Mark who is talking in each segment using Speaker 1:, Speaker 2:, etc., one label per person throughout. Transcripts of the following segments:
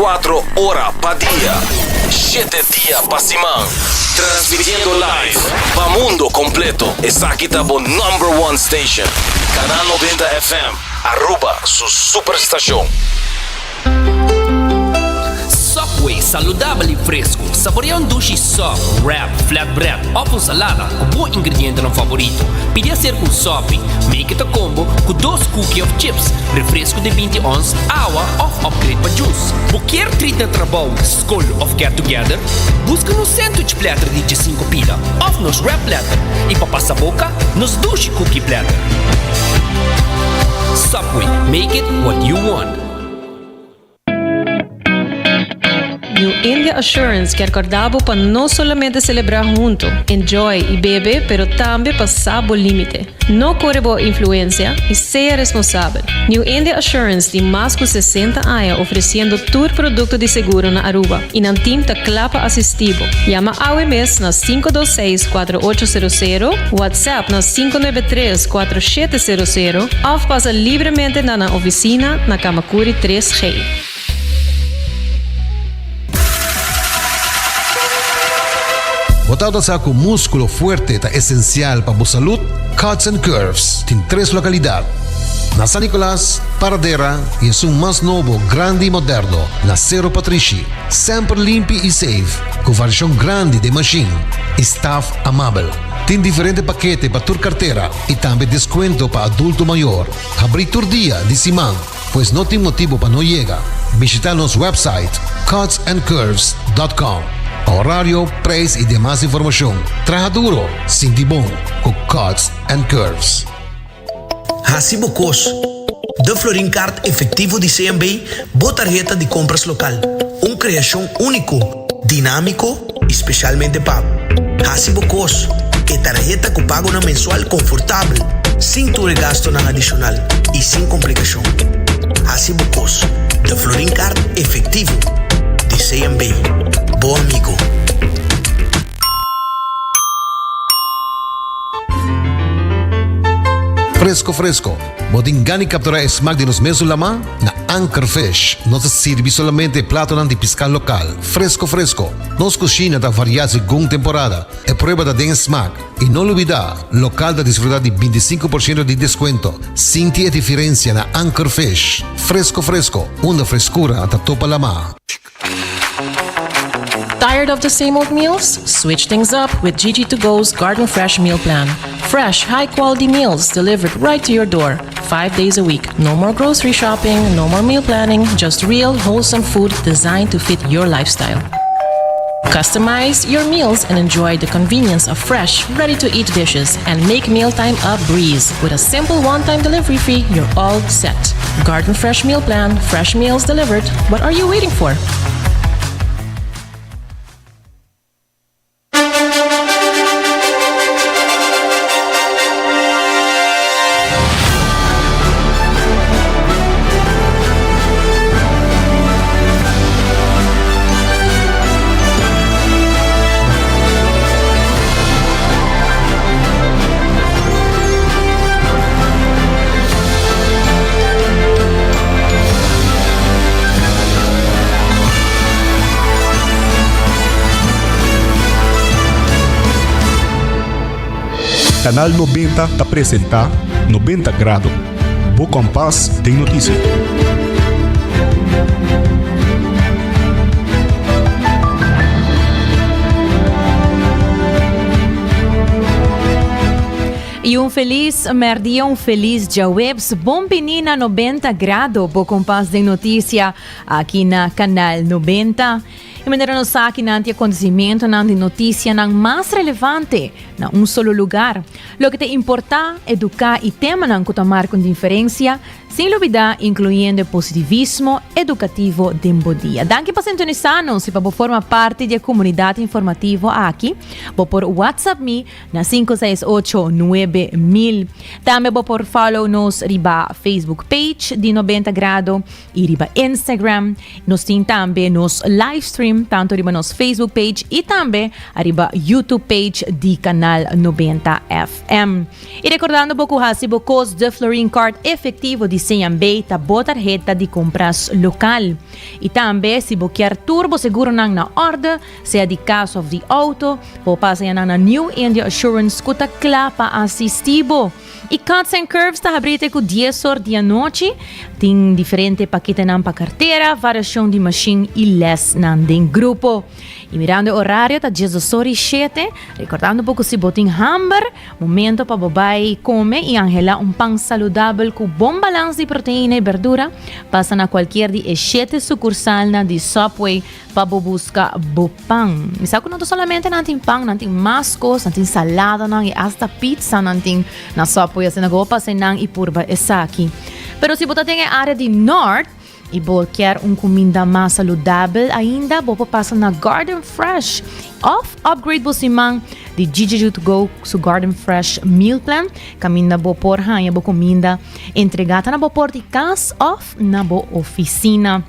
Speaker 1: 24 horas pa' día, 7 días pa' semana. Transmitiendo live pa' mundo completo. Es aquí tabo #1 station. Canal 90 FM. Aruba, su superestación.
Speaker 2: Subway, saudável e fresco. Saboreia um sushi soft, wrap, flatbread ou com salada com bom ingrediente no favorito. Pide ser com sopi, make it a combo com 2 cookies of chips, refresco de 20 ons, água ou upgrade para juice. Qualquer treat na trabalho, school ou get together, busca no sandwich platter de 5 pila, ou nos wrap platter. E para passar a boca, nos sushi cookie platter. Subway, make it what you want.
Speaker 3: New India Assurance quer acordar para não somente celebrar junto, enjoy e beber, pero também passar o limite. Não corre boa influência e seja responsável. New India Assurance tem mais de 60 anos oferecendo todo produto de seguro na Aruba e não tem clapa assistivo. Llama AWMS na 526-4800, WhatsApp na 593-4700 ou passa livremente na oficina na Kamakuri 3G.
Speaker 4: Botado sa com músculo fuerte está essencial para a saúde, Cuts and Curves tem 3 localidades. Na San Nicolás, Paradera e é mais novo, grande e moderno, na Cerro Patrici. Sempre limpo e safe, com versão grande de machine. Staff amável. Tem diferentes paquetes para tua carteira e também desconto para adulto maior. Abrir todo dia de semana, pois não tem motivo para não chegar. Visitar nosso website cutsandcurves.com. Horário, preço e demais informação. Traja duro, sinti bom, com Cuts and Curves.
Speaker 5: Hasibocos, de Florincard efetivo de CMB, boa tarjeta de compras local. Criação único, dinâmico, especialmente pago. Hasibocos, que tarjeta com pago na mensual confortável, sem tu gasto na adicional e sem complicação. Hasibocos, de Florincard efetivo de CMB. Bom amigo.
Speaker 4: Fresco. Modingani capturar smack de nos mesos lama na Anchor Fish. Nos sirve solamente plato de pescar local. Fresco. Nos cocina da variar según temporada. É prueba da den smack. E não olvidar, local da desfrutar de 25% de desconto. Sinti a diferença na Anchor Fish. Fresco. Uma frescura até topa lama.
Speaker 6: Tired of the same old meals? Switch things up with GG2Go's Garden Fresh Meal Plan. Fresh, high-quality meals delivered right to your door, 5 days a week. No more grocery shopping, no more meal planning, just real, wholesome food designed to fit your lifestyle. Customize your meals and enjoy the convenience of fresh, ready-to-eat dishes and make mealtime a breeze. With a simple one-time delivery fee, you're all set. Garden Fresh Meal Plan, fresh meals delivered. What are you waiting for?
Speaker 7: Canal 90 apresenta 90 Grado. Bo Compass tem notícia.
Speaker 8: E feliz merdia, feliz Jawebs. Bom menina 90 Grado. Bo Compass tem notícia aqui na Canal 90. E maneira nos aqui nante acontecimento nante notícia não mais relevante na solo lugar. Lo que te importa educar e tema não tomar com diferença, sem dúvida incluindo positivismo educativo de dia. Danke para sintonizar-nos e para formar parte da comunidade informativa aqui. Vou por WhatsApp me na 5689000. Também vou por follow nos riba Facebook page de 90 Grado e riba Instagram. Nos tem também nos live stream stream tanto riba nos Facebook page e também riba YouTube page di Canal 90 FM. E recordando pouco hasibo cos de Florin Card efetivo di CMB ta botar tarjeta de compras local. E também se bo quer turbo seguro nang na order, seja de caso of the auto, po pasa yan na New India Assurance kuta klapa assistibo. E Cuts and Curves ta abrite ku 10 horas da noite, tem diferente paquete nan pa carteira, variação de machine e less nan den grupo. E mirando o horário ta 17:07, recordando um pouco se botin hamburger, momento pa babai come e angela pang saludável com bom balanço de proteína e verdura, passa na qualquer de 7 sucursal na de Subway pa busca bo pang. Misa ko não solamente nanting pang, nanting mascos, nanting salada nang e hasta pizza nanting na Subway sa nagopa sa nang ipurba esaki. Pero si bota tem a área de North e quer comida mais saudável ainda, vou passar na Garden Fresh. Upgrade po si mang de Gigi to Go su Garden Fresh Meal Plan. Caminda bo por hanya bo comida entregada na bo por de casa off na bo oficina.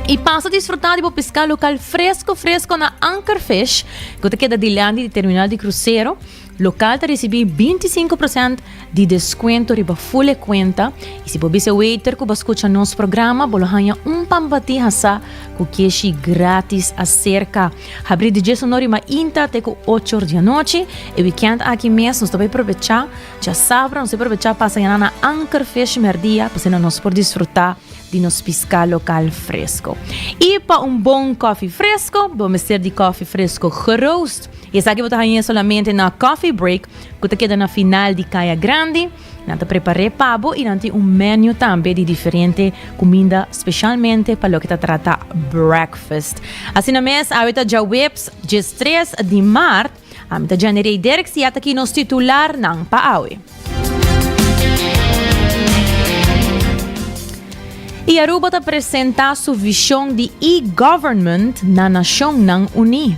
Speaker 8: E passa a desfrutar de pescar local fresco na Anchor Fish, que te queda de land de terminal de cruzeiro. Local te recebi 25% de desconto riba full conta. E se você é waiter que escuta nosso programa, bolohanha pambati hasa com queixe grátis acerca. Abrir de dia sonori ma inta até com 8 horas da noite. E weekend aqui mesmo, nós também aproveitar. Já sabe, nós aproveitar passa na Anchor Fish merdia, para nós por desfrutar de nos piscar local fresco. E para bom coffee fresco, vamos ser de coffee fresco geroast. E essa aqui vou estar solamente na coffee break, que te queda na final de Caia Grande. Nós preparei pavo e nós temos menu também de diferente comida, especialmente para o que trata breakfast. Assim na mês, a gente já webs, dia 3 de março, a gente já nerei Derek se aqui nos titular ng paawi. E Aruba apresenta sua visão de e-government na nação ng Uni.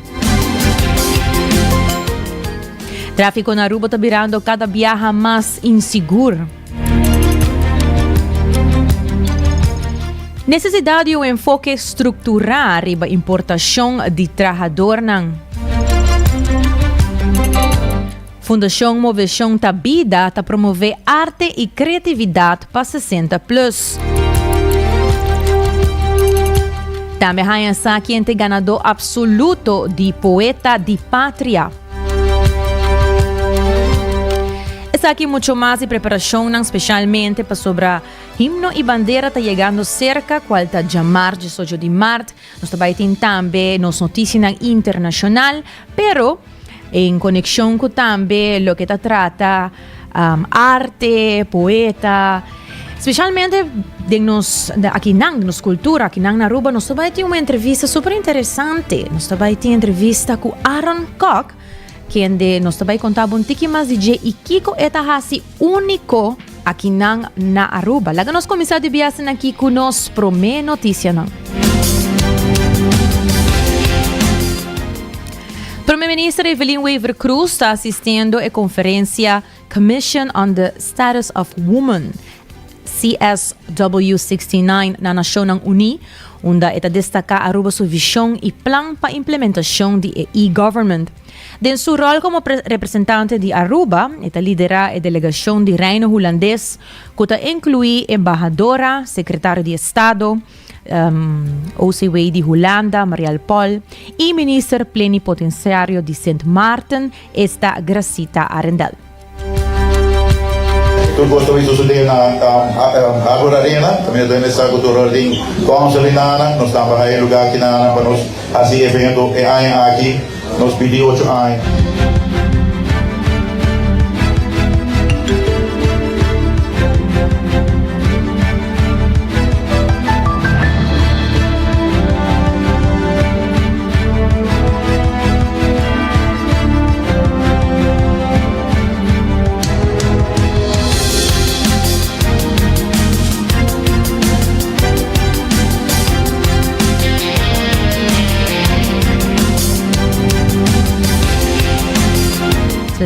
Speaker 8: Tráfico na Aruba está virando cada viaja mais inseguro. Necessidade de enfoque estrutural riba importação de trabalhador ng Fundação Moveção ta Vida ta promover arte e criatividade para 60+. Também há essa quente ganador absoluto de Poeta de Pátria. Essa aqui muito mais de preparação, especialmente para sobre himno e bandeira está chegando cerca, qual está de março, 18 de março. Nós também também nos notícias internacional, pero em conexão com também o que trata arte, poeta, especialmente aqui nos cultura, aqui na Aruba, nós também temos uma entrevista super interessante. Nós também temos entrevista com Aaron Koch, que nós também contamos pouquinho mais de e Kiko é assim único aqui na Aruba. Lá nós começamos a viajar aqui com nós promê notícia não. Primeira-Ministra Evelyn Weaver Cruz está assistindo à conferência Commission on the Status of Women, CSW69, na Nações Unidas, onde está destacar a Aruba sua visão e plano para implementação de e-government. De seu rol como representante de Aruba, está liderar a delegação de Reino Holandês, que inclui embajadora, secretário de Estado, OCW de Holanda, Marielle Paul, e ministro plenipotenciário de Sint Maarten, esta Gracita Arendel.
Speaker 9: Toen gosto isso sudah na Arbor Arena, também tem essa cultura de consulinana, nós estamos aí lugar aqui na para nós assim evento é aqui, nós pedimos 8 anos.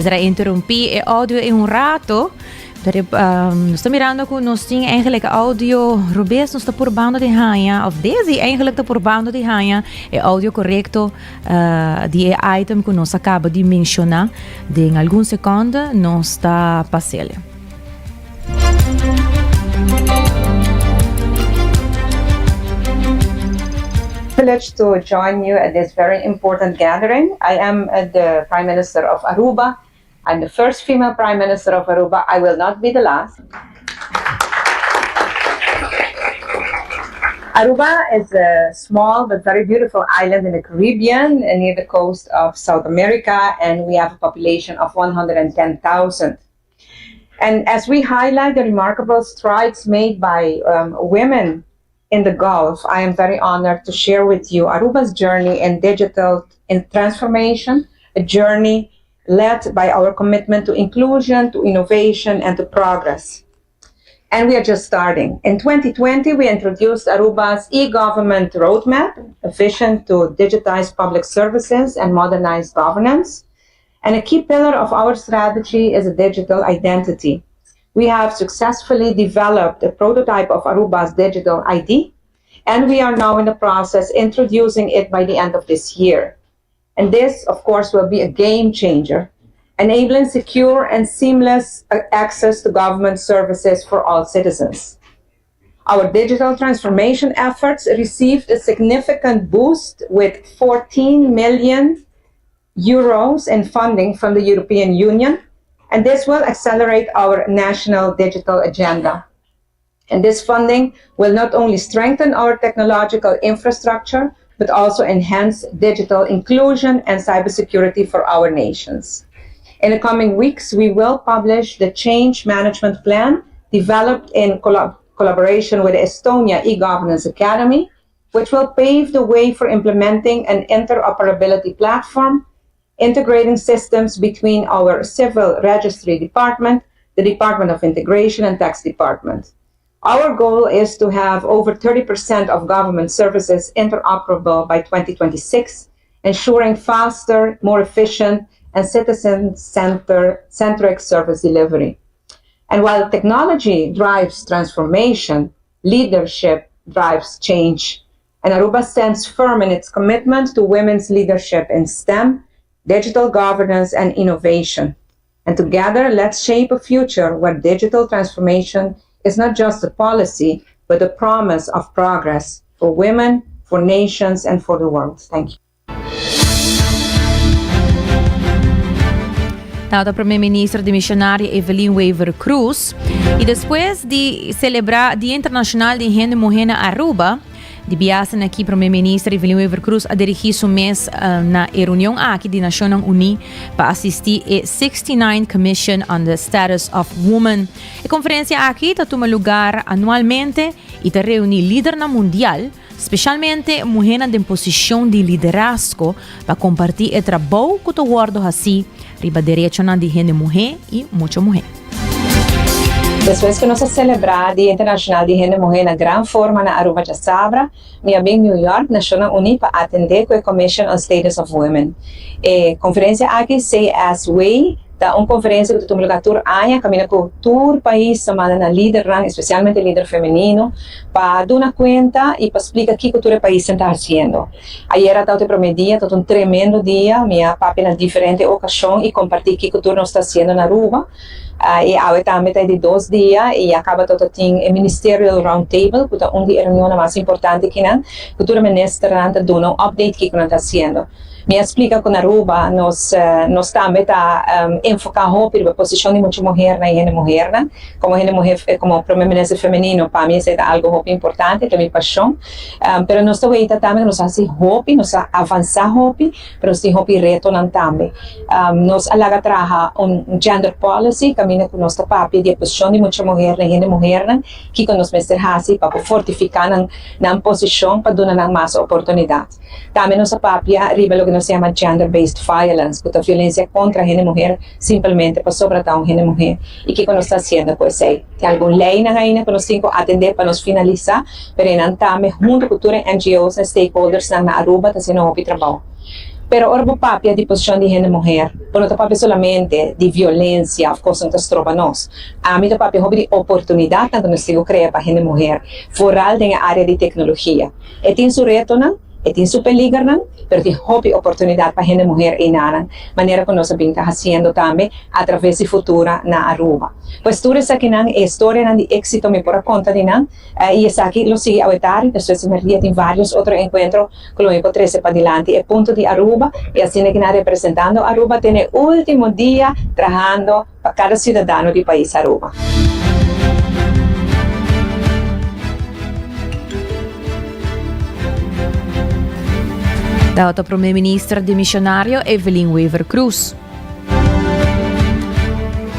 Speaker 8: Será interromper o áudio em rato, Está mirando kung nos ting eigenlijk audio Rubens nos está probando de haya of deze eigenlijk está probando de haya e audio correcto die item que nos acaba de mencionar de em algum segundo nos está passando.
Speaker 10: Privileged to join you at this very important gathering. I am the Prime Minister of Aruba. I'm the first female Prime Minister of Aruba. I will not be the last. Aruba is a small but very beautiful island in the Caribbean near the coast of South America, and we have a population of 110,000. And as we highlight the remarkable strides made by women in the Gulf, I am very honored to share with you Aruba's journey in digital transformation, a journey led by our commitment to inclusion, to innovation, and to progress. And we are just starting. In 2020, we introduced Aruba's e-government roadmap, a vision to digitize public services and modernize governance. And a key pillar of our strategy is a digital identity. We have successfully developed a prototype of Aruba's digital ID, and we are now in the process introducing it by the end of this year. And this, of course, will be a game changer, enabling secure and seamless access to government services for all citizens. Our digital transformation efforts received a significant boost with 14 million euros in funding from the European Union, and this will accelerate our national digital agenda. And this funding will not only strengthen our technological infrastructure, but also enhance digital inclusion and cybersecurity for our nations. In the coming weeks, we will publish the change management plan developed in collaboration with the Estonia e-Governance Academy, which will pave the way for implementing an interoperability platform, integrating systems between our Civil Registry Department, the Department of Integration, and Tax Department. Our goal is to have over 30% of government services interoperable by 2026, ensuring faster, more efficient, and citizen-centric service delivery. And while technology drives transformation, leadership drives change. And Aruba stands firm in its commitment to women's leadership in STEM, digital governance, and innovation. And together, let's shape a future where digital transformation is not just a policy, but a promise of progress for women, for nations, and for the world. Thank you.
Speaker 8: Da Primeira-Ministra de Missionária Evelyn Weaver Cruz. E depois de celebrar Dia Internacional de Gente Mulher na Aruba, de biasen aqui Primeira-Ministra Evelyn Weaver Cruz a dirigir o mês na reunião aqui de Nações Unidas para assistir a 69th Commission on the Status of Women. A conferência aqui está toma lugar anualmente e está reunir líderes mundial, especialmente mulheres em posição de liderazgo, para compartilhar o trabalho que está guardado assim, riba direito de gente mulher e muita mulher.
Speaker 10: Depois que nós celebramos o Dia Internacional de Gente Mulher na grande forma na Aruba de Sabra, eu vim em New York, Nações Unidas, para atender com a Commission on Status of Women. A conferência aqui se as way da uma conferência que tu lugar tur aia caminha com todo país semana na líder rang, especialmente líder feminino, para dar conta e para explicar o que o país está fazendo. Ayer era o primeiro dia, um tremendo dia, minha papi na diferente ocasião e compartilhar o que o nós está fazendo na Aruba. E agora também está de 2 dias e acaba todo tem o Ministerial Roundtable, que é uma das reuniões mais importantes que não, que o ministro está dando update que nós está fazendo. Me explica que na Aruba nós também está enfocar a posição de muita mulher na gente mulher, como primeiro-ministro feminino, para mim é algo muito importante, é minha paixão. Mas nós também nós fazemos hope, nós avançar hope, mas nós temos reto também. Nós alaga trabalhar gender policy, caminha com nossa papi de posição de muita mulher na gente mulher, que nós mestre para fortificar na posição para dar mais oportunidades. Também nossa papi arriba lo que nós chama gender-based violence, que é a violência contra a gente mulher, simplesmente para sobretar a gente mulher. E que nós está fazendo com isso? Tem alguma lei na ainda que nós temos que atender para nos finalizar, mas não também junto com os NGOs e stakeholders na Aruba está sendo um trabalho. Pero orbo papi a disposición de gente mujer, pero no papi solamente de violencia, of course, nos tropa nos. A mí papi hobby de oportunidad tanto nos sigo crea para gente mujer, foral en área de tecnología. E tiene su reto, ¿no? E tiene su peligro, ¿no? Pero tiene hobby oportunidad para gente mujer y nada. Manera que nos está haciendo también a través de futura na Aruba. Pues tú eres aquí, historia de éxito me por conta de nan, y es aquí lo sigue a vetar, después me ríe en varios otros encuentros que lo me por 13 para adelante. El punto de Aruba, y así que nada representando Aruba, tiene último día trabajando para cada ciudadano del país Aruba.
Speaker 8: Da o primeiro-ministro demissionário Evelyn Weaver Cruz.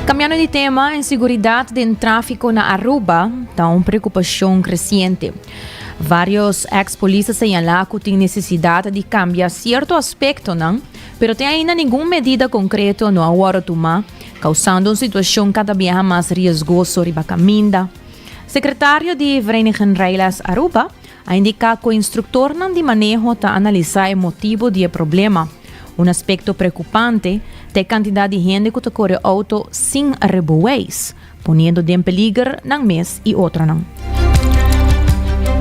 Speaker 8: Cambiando de tema, a inseguridade do tráfico na Aruba está uma preocupação crescente. Vários ex-polícias señalam que tem necessidade de cambiar certo aspecto, não? Pero tem ainda nenhuma medida concreta no agora tomar, causando uma situação cada vez mais riscosa riba caminda. Secretário de Vereniging Reilas Aruba a indicar que o instrutor de manejo está a analisar o motivo do problema. Um aspecto preocupante é a quantidade de gente que corre auto sem reboeis, ponendo em perigo num mês e outro não.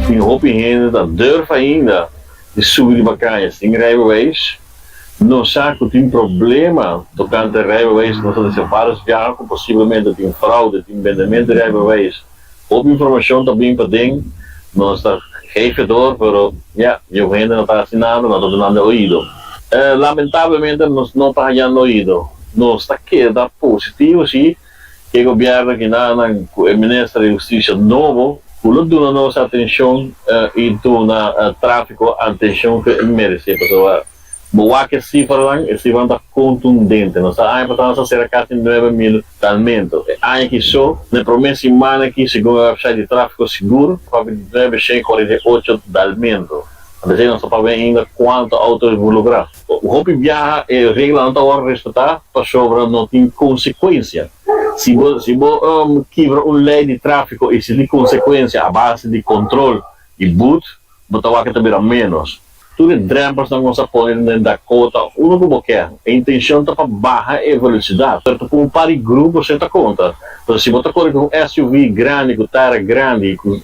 Speaker 11: Een hoop gente dat durven ainda de subir de bacanha sem rijbewijs. Não sabe que tem problema tocante a rijbewijs, não são separados viajar, possivelmente tem fraude, tem vendimento de rijbewijs. Op informação também para dentro, não está gevedor, pero ja, eu ainda não está assinando, não está dando ouído. Lamentavelmente não está dando ouído. Não está queda positivo, sim, que o governo que o ministro de Justiça novo, o dona nossa atenção e dona tráfico atenção que merece. Boa que cifra está contundente. Nós estamos a cerca de 9.000 talmentos. Aqui só, na primeira semana que segundo a website de tráfico seguro, para 948 talmentos. Mas nós estamos vendo ainda quanto autos involucrados. O hobby viaja e regra não está a respeitar, para sobre não tem consequência. Se você quebra uma lei de tráfico e se tem consequência a base de controle e boot, você vai ter menos. Tudo drempers não se põe na Dakota, uno como quer. A intenção está para baixar a velocidade. Certo, com um par de grupos, você está conta. Então, se você corre com um SUV grande, com tara grande, com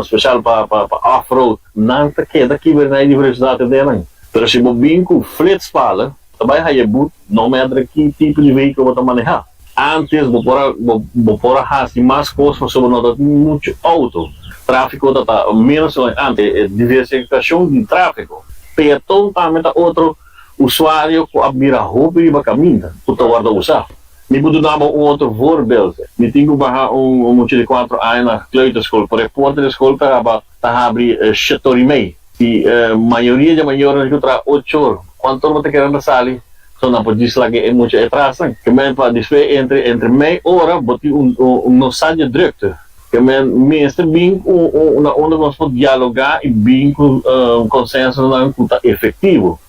Speaker 11: especial para off-road, não está queda aqui na velocidade dela. Mas se você vem com flitspaler, também vai boot, não medir que tipo de veículo você manejar. Antes, você pode mais coisas sobre nós, muito auto. Tráfico está menos antes, diversificação de tráfico. Pero também outro usuário que abrir a roupa e vai caminhar, que está guardando usar. Me vou dar outro voorbeeld. Me tenho que baixar montje de 4 anos na kleuterschool. Por repórter de escola para abrir 7 horas e meia. E a maioria de maiores que tra 8 horas. Quanto você quer na sala? Só não pode dizer que é muito atraso. Que men para dizer entre meia hora, botar mensagem direta. Que meeste bem onde nós podemos dialogar e bem com consenso na cultura efetivo.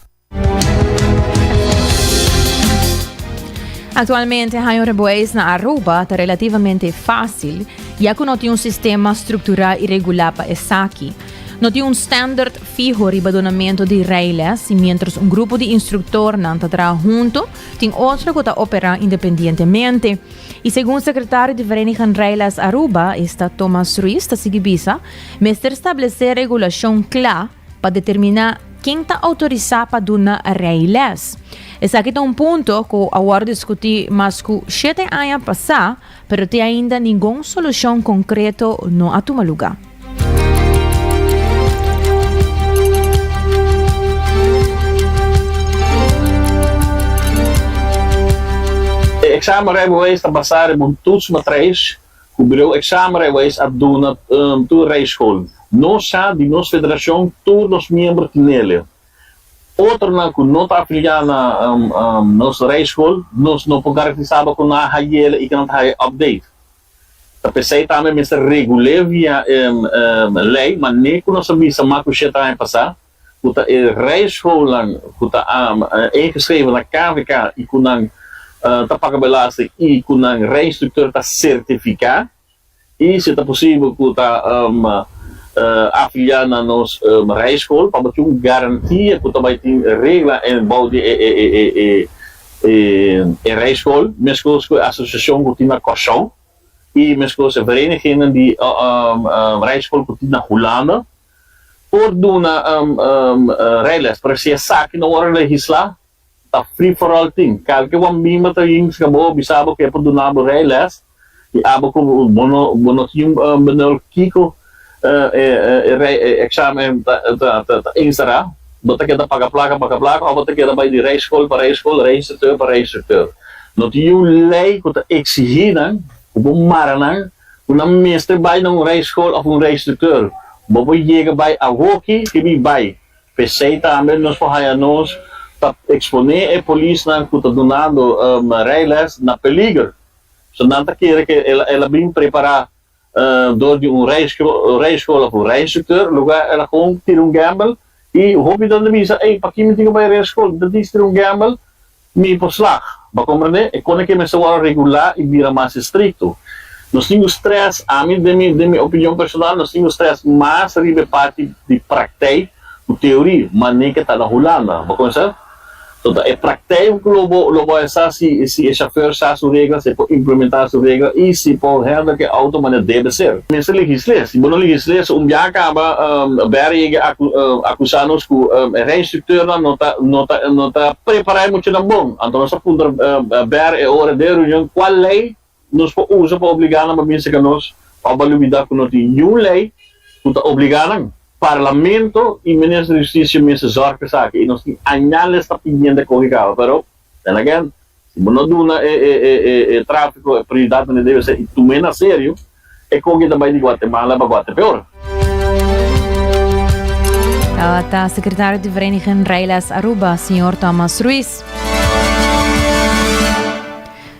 Speaker 8: Atualmente, o reboeis na Aruba está relativamente fácil, já que não tem sistema estrutural e regular para essa aqui. Não tem standard fijo de abandonamento de reilas, e mientras grupo de instrutor não está junto, tem outro que está operando independentemente. E segundo o secretário de Vereniging Reilas Aruba, Thomas Ruiz, está seguindo, mestre estabelecer regulação clara para determinar quem está autorizado para donar reilas. Esse aqui é ponto que agora discutir mais que 7 anos passar, mas tem ainda nenhuma solução concreta no atual lugar.
Speaker 11: Examen rijbewijs te baseren op toetsmatrice, cobriu examen rijbewijs a doen to rijschool. Nós de nossa federação, todos os membros nele. Outro não que não está afiliado na nossa rijschool, nós não podemos garantizar que não há ele e que não há update. A pessoa também está regular via lei, mas nem que nós sabemos que o que está passar. Que a rijschool que está ingeschreven na KVK e que não tapakabelase e com o reinstrutor está certificado e se está possível que está afiliar na nos rijschool, para ter garantia que também tem regla em bouw de rijschool. Mesmo com a associação que tem na Korsão e mesmo com a verenigingen die rijschool que tem na Holanda, por duna rijles, para se saque na hora legislar, tá free for all thing. Kalau que one bima tá yung skabo bisabo que por duna rijles, e abo com bono yung benol kiko examen insera, bota kita paga placa, ou bota kita bij die rijschool, para rijinstructeur. Not yung lei que tá exigindo, o maranan, una mestre bij ng rijschool of een rijinstructeur. Bobo chega bij a hockey, que me vai. PC também nós nos tá exponer a polícia na que tá donando rijles na peligro. So nanta quer que ela bem preparar door de rijschool of een rijinstructeur, lugar ela gewoon tira gamble e hobby dan de misa, hey, pak je met dingen bij rijschool, dat is tira gamble, me por slag. Ba compreende? E quando que me se va regular e vira mais estricto. Nós temos stress, a mim, de minha opinião personal, nós temos stress mais ribe parte de praktijk, de teoria, mas nem que está na Holanda, vai conhecer? Então, é praktijk que lobo essa se o chauffeur sabe sua regra, se pode implementar sua regra e se pode render que a auto maneira deve ser. Mas se legislar, se não legislar, já acaba berge acusar-nos que o reinstructeur não está preparado muito na bom. Então, nós podemos ver a hora de reunião qual lei nos usa para obrigar a mim que nós para validar que não tem nenhuma lei que está obrigando parlamento e ministro da justiça me se zorga sabe e nós tem añales está pedindo corrigado, pero then again se não duna tráfico a prioridade não deve ser tomar a sério é como também de Guatemala para Guatepeor.
Speaker 8: Tá secretário de Vereniging Rijles Aruba, Sr. Thomas Ruiz.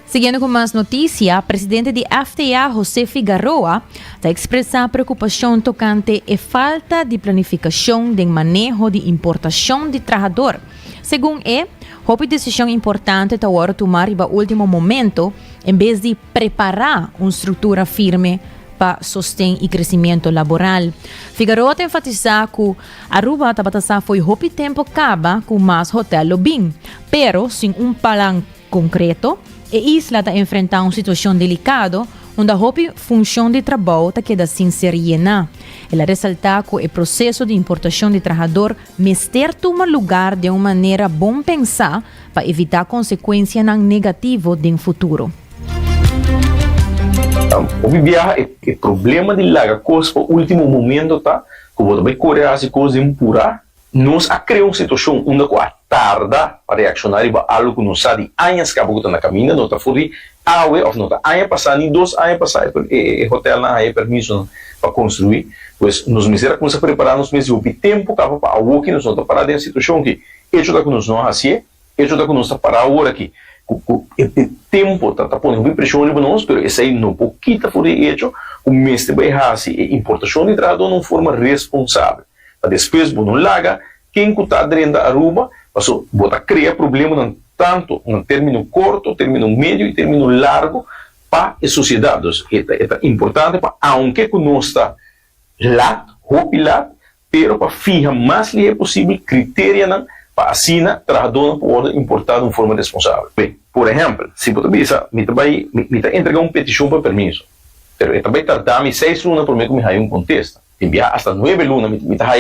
Speaker 8: Seguindo com mais notícias, presidente de FTA, José Figueroa, está expressando preocupação tocante a falta de planificação de manejo de importação de trabalhador. Segundo ele, houve decisão importante para agora tomar no último momento, em vez de preparar uma estrutura firme para sostém e crescimento laboral. Figueroa enfatizar que Aruba foi houve tempo acaba com mais hotel lobbying, pero sem plan concreto. A isla está enfrentando uma situação delicada, onde a função de trabalho está queda sem ser llena. Ela ressalta que o processo de importação de trabalhador mestre toma lugar de uma maneira bom pensar para evitar consequências negativas no futuro.
Speaker 12: O problema de larga coisa para o último momento tá, que você vai correr as coisas impuras, nós criamos uma situação onde a tarda para reaccionar para algo que não sabe anos que a boca na caminho, não está fora awe ou não está anos passando e 2 anos passando o hotel não tem permissão para construir, pois nos miséria começa a preparar nos meses de tempo para algo que nós não está parado em situação que isso da que nós não fazia, isso da que nós está parado agora aqui. O tempo está pondo pressão para nós, mas esse aí não pouquinho fora isso, o mês de baixar a importação de trabalhador de uma forma responsável. Depois, não larga, quem está dentro da Aruba, bota criar problema tanto no término curto, término médio e término largo para a sociedade. É importante, aunque nós está lá, pero para fijar mais li possível critérios para assinar trabalhador pode importar de uma forma responsável. Bem, por exemplo, se você pensa, me entregar uma petição para permisso, pero também tardar 6 lunas para mim que me há contesta. Enviar hasta 9 lunas, me dá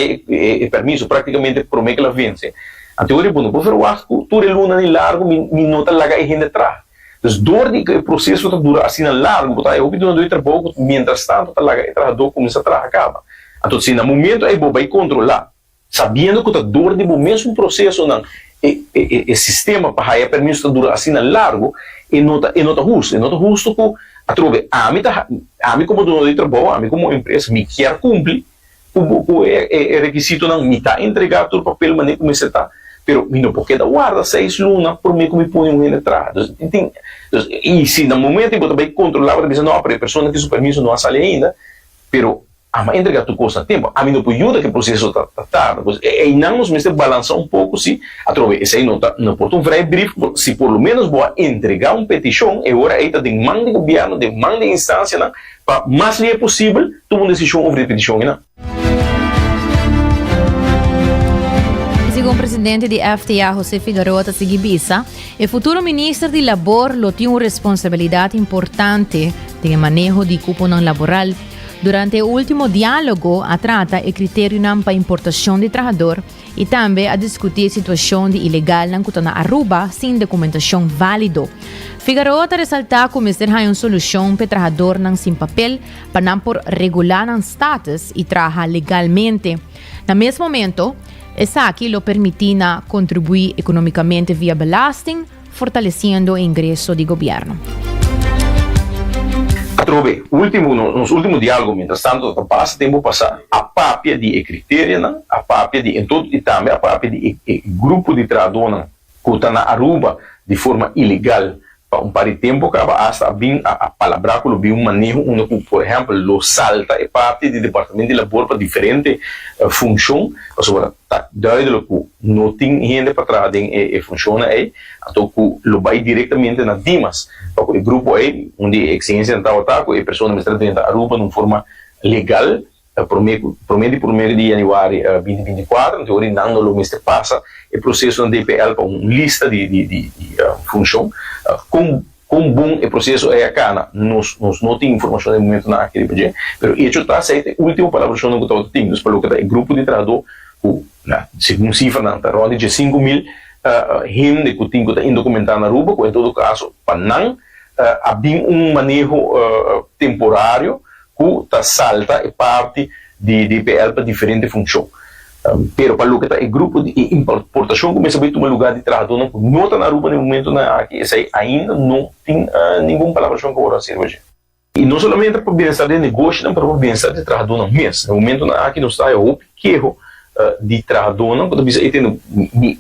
Speaker 12: permisso praticamente por mim que ela vence. Anterior, bueno, por favor, tu luna ni largo, me nota larga e gente atrás. Então, dor de que o processo dura assim largo, botar eu pedindo dois trabalhos, mientras tanto, tá larga e trabalhador começa a trabalhar acaba. Então, se no momento aí vai controlar, sabendo que a dor de mesmo processo não, o sistema para a permisso dura assim largo, e nota justo que a mim como dono de trabalho, a mim como empresa, me quer cumprir o requisito não me está entregar todo o papel maneiro como você está, pero me não pode dar guarda 6 lunas por mim que me põe um entrada. E se no momento eu também controlar, eu dizer não, a pessoa que o permisso não sai ainda, pero a entregar tu coisa a tempo, a mim não pode ajudar que o processo está tarde. E não nos mesmo balançar um pouco se através esse aí não pode um brief, se por lo menos vou entregar uma petição, e agora aí está demanda de governo, demanda de instância, para mais lhe é possível tomar uma decisão sobre a petição, não?
Speaker 8: Segundo o presidente de FTA, José Figueroa Sigibisa, o futuro ministro de Labor lo tem uma responsabilidade importante no manejo de cupo não laboral. Durante o último diálogo, a trata o critério para a importação de trabalhador e também a discutir a situação de ilegal na Aruba sem documentação válido. Figueroa ressaltou que o ministério tem uma solução para trabalhador sem papel para não por regular o status e trabalhar legalmente. No mesmo momento, essa aqui lo permitirá contribuir economicamente via belasting, fortalecendo o ingresso do governo.
Speaker 12: Trove, nos últimos diálogos, mientras tanto, passa tempo passar, a papia de critério, a papia de e também a papia de grupo de trabalhadores que está na Aruba de forma ilegal. Para par de tempo, acaba hasta bem a palavra que bem manejo, por exemplo, lo salta e parte do departamento de labor para diferente função, para tá duidelijk que não tem gente para trás e funciona aí, então que lo vai diretamente na Dimas, para o grupo aí, onde a exigência está o que a pessoa administrativa da Aruba de forma legal, promete por mês de janeiro 2024, então orinando lo mês que passa, o processo do DPL para uma lista de função, com bom o processo é acá, nós não temos informação de momento na aquele projeto, mas isso está certo, a última palavra que eu estou tendo, para o que o grupo de trabalhador, segundo cifra, na roda de 5.000 gente que tem que estar indocumentado na Aruba, em todo caso, para não haver manejo temporário que está salta e parte de DPL para diferente função. Pero para o que está o grupo de importação começa a tomar lugar de trabalhador não está na Aruba no momento aqui, esse aí ainda não tem nenhuma palavra que eu ser hoje. E não somente para o bem-estar de negócio, mas para o bem-estar de trabalhador mesmo. No momento aqui não está o pequeno de trabalhador, quando você tem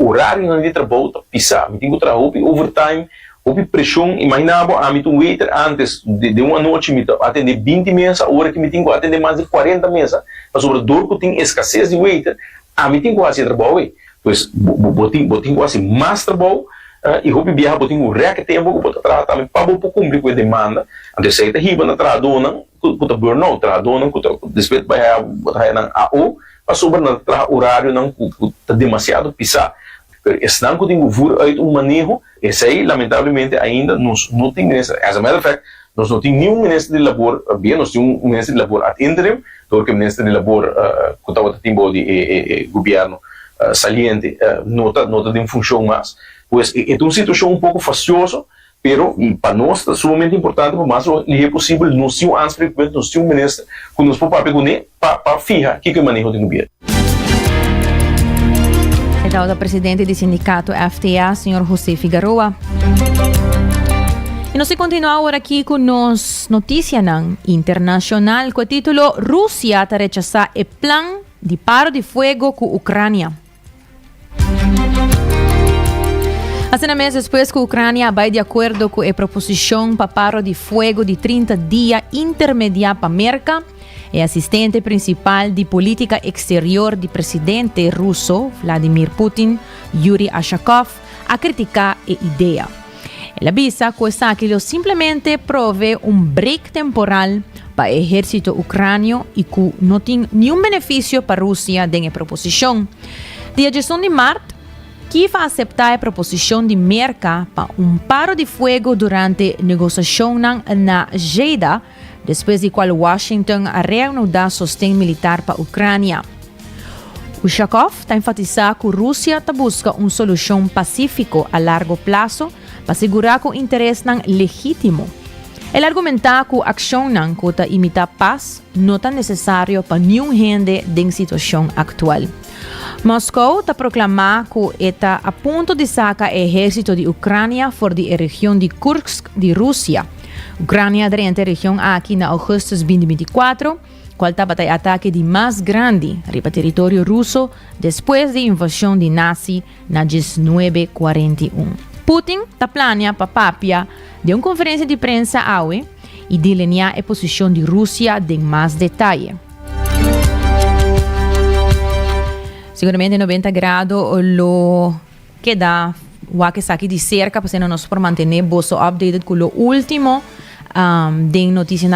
Speaker 12: horário de trabalho, pisar, me tem que trabalhar overtime, houve pressão, imaginava, a mim um waiter antes de uma noite, me atender 20 meses, a hora que me tenho que atender mais de 40 meses, mas sobre dor que tem escassez de waiter, a mim tenho que fazer trabalho, então, tenho que fazer mais trabalho, e houve viajar, tenho que reaque tempo, que trabalhar também, para cumprir com a demanda, então, se está riba na trabalhadora, que está burnout, trabalhadora, que está despeito para na AO, para sobre o horário, que está demasiado pisar. Esse não tem um manejo, esse aí, lamentavelmente, ainda não tem ministro. As a matter of fact, nós não temos nenhum ministro de labor, bem, nós temos um ministro de labor ad interim, porque o ministro de labor, que estava tempo de governo saliente, não está em função mais. Pois, é uma situação pouco faciosa, pero para nós é sumamente importante, para mais é possível, nós temos antes frequente, nós temos um ministro que nos pode pegar para fijar o que é o manejo do governo.
Speaker 8: O presidente do sindicato FTA, senhor José Figueroa. E nós continuamos agora aqui com nos notícias internacional com o título Rússia está rechazar o plano de paro de fogo com a Ucrânia. Assim, meses depois que a Ucrânia vai de acordo com a proposição para paro de fogo de 30 dias intermediário para a América, o assistente principal de política exterior do presidente russo, Vladimir Putin, Yuri Ashakov, a criticar a ideia. Ele avisa que aquilo simplesmente provê break temporal para o exército ucraniano e que não tem nenhum benefício para a Rússia na proposição. Dia 18 de março, Kiev aceitar a proposição de Merkel para paro de fogo durante negociação na Jeddah, depois de qual Washington reanudar sustento militar para a Ucrânia. Ushakov está enfatizando que a Rússia está buscando uma solução pacífica a largo prazo para assegurar que o interesse é legítimo. Ele argumenta que a ação que está imitar paz não é necessária para nenhum gente na situação atual. Moscou está proclamando que está a ponto de sacar o exército de Ucrânia fora da região de Kursk de Rússia. Ucrânia entra a região aqui na agosto de 2024, qual estava o ataque de mais grande para o território russo depois da invasão de nazi na 1941. Putin está planeando para papia de uma conferência de prensa hoje e delinear a posição de Rússia em mais detalhe. Seguramente 90 graus lo que dá o que está aqui de cerca para nós por manter você updated com o último de notícia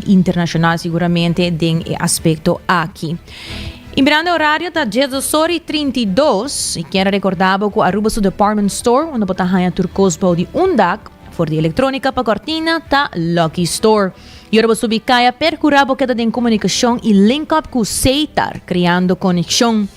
Speaker 8: internacional seguramente de aspecto aqui. Imbrando horário da 18h32 e quero recordar que Aruba su Department Store, onde você tem turcos de undak, for de eletrônica para cortina, tá Lucky Store. E agora você vai percurar porque tem comunicação e link up com o Seitar, criando conexão.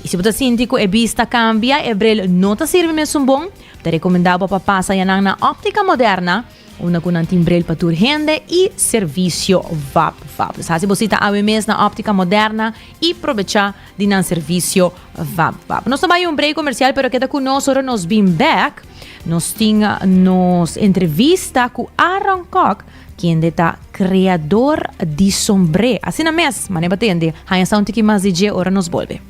Speaker 8: E se você sente que a vista cambia, e brel não te serve mesmo bom, te recomendava para passar na óptica moderna, onde com timbrel para tur rende e serviço VAP. Se você está a mês na óptica moderna e aproveitar de um serviço VAP. Nós também break comercial, pero queda conosco nos beam back. Nós tínhamos entrevista com Aaron Koch, quem é criador de sombré. Assim na mês, mas não batende. Há um pouquinho mais de dia, ora nos volve.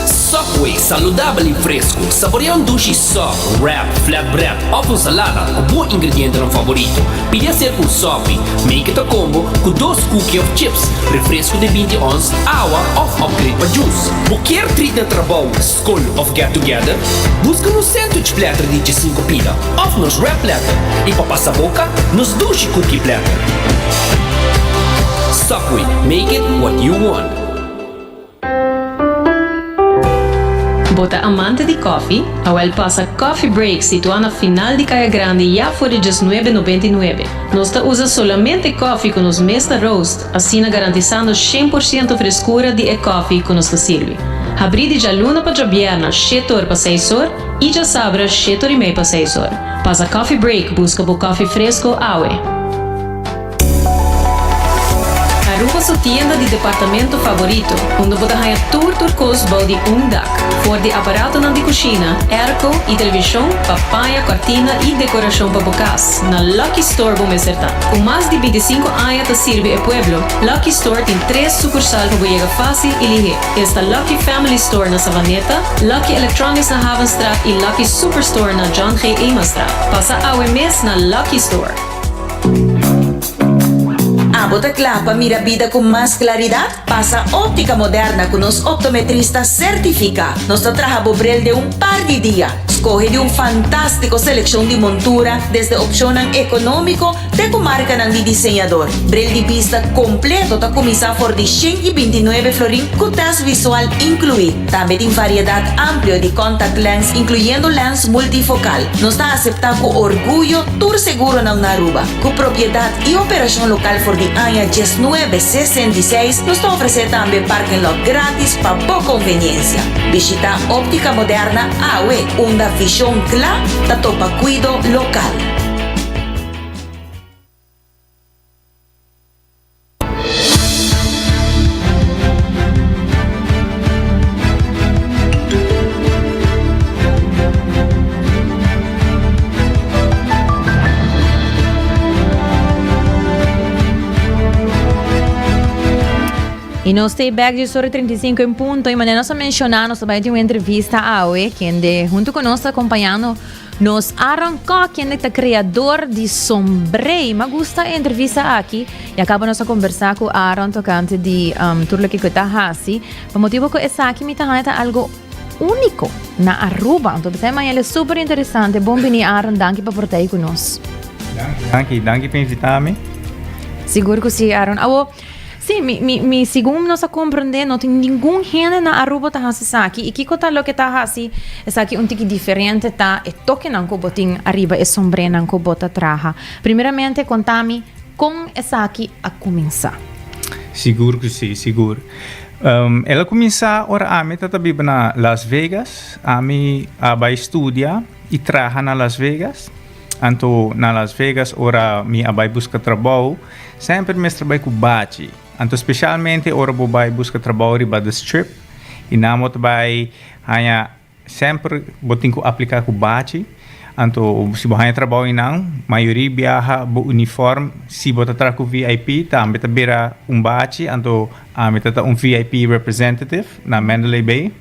Speaker 2: Subway, saudável e fresco. Saboreia dushi soft, wrap, flatbread, ovo salada com bom ingrediente no favorito. Pide ser com sopi, make it a combo com 2 cookies of chips, refresco de 20 ons, água of upgrade para juice. Qualquer treat na trabalho, school of get together, busca no sandwich platter de 5 pila, of nos wrap platter, e para passar boca, nos dushi cookie platter. Subway, make it what you want.
Speaker 3: Bota amante de coffee, a passa Coffee Break situado na final de Caia Grande já for de $19,99. Nós usa solamente coffee com os Mesta Roast, assim garantizando 100% frescura de coffee que nos serve. Abrir de luna para viernes, 7 horas para 6 horas, e já sabra 7 horas e meia para 6 horas. Passa Coffee Break, busca por coffee fresco, aue. Aruba sua tienda de departamento favorito, onde você ganha turcos de undak, for de aparato de cozinha, airco e televisão, papaya, cortina e decoração para bocas. Na Lucky Store vamos acertar. Com mais de 25 anos te serve o pueblo, Lucky Store tem 3 sucursais para chegar fácil e ligeiro. Esta Lucky Family Store na Savaneta, Lucky Electronics na Havenstraat e Lucky Superstore na John G. Eamonstraat. Passa ao mês na Lucky Store.
Speaker 13: Bota clapa, mira vida con más claridad. Pasa óptica moderna con los optometristas certificados. Nos trabaja Bobrel de un par de días. Escoge de un fantástico selección de montura, desde opción económico de comarca de diseñador. Brel de vista completo ta comisa por de 129 florín con test visual incluido. También en variedad amplia de contact lens, incluyendo lens multifocal. Nos está aceptado con orgullo tour seguro na Aruba. Con propiedad y operación local por de año 1966, nos está ofreciendo también parking lot gratis para boa conveniencia. Visita óptica moderna AWE, una visión clara da topa cuido local.
Speaker 8: E nós stay back de Story 35 em ponto. E maneira nós mencionar, nós também temos uma entrevista a Aue, que junto conosco acompanhando nos Aaron Koch, que é o criador de sombré. Me gusta a entrevista aqui. E acaba nós a conversar com Aaron tocante de tudo que está assim. Por motivo que essa aqui me está algo único na Aruba. Então, ele é super interessante. Bom venir, Aaron. Danke por estar aí conosco.
Speaker 14: Danke por invitar-me.
Speaker 8: Seguro que sim, Aaron. Sim, segundo nós compreender, não tem nenhum gente na Aruba tá assim aqui. E que coisa lo que tá assim, essa aqui tique diferente tá e toque não que botin arriba e sombré não que bota traja. Primeiramente, contame com essa aqui a começar.
Speaker 14: Seguro que sim, seguro. Ela começa ora a mim tá viva na Las Vegas, a mim vai estudar e trabalhar na Las Vegas. Anto na Las Vegas ora mi vai buscar trabalho, sempre me trabalho com bate. Anto specialmente ora vai buscar trabalho riba do strip. E namo vai hanya sempre botin ko aplicar com bate. Anto se hanya trabalho não, maioria viaja bo uniforme, se bota tra com VIP, também tá bera bate, anto me tá VIP representative na Mandalay Bay.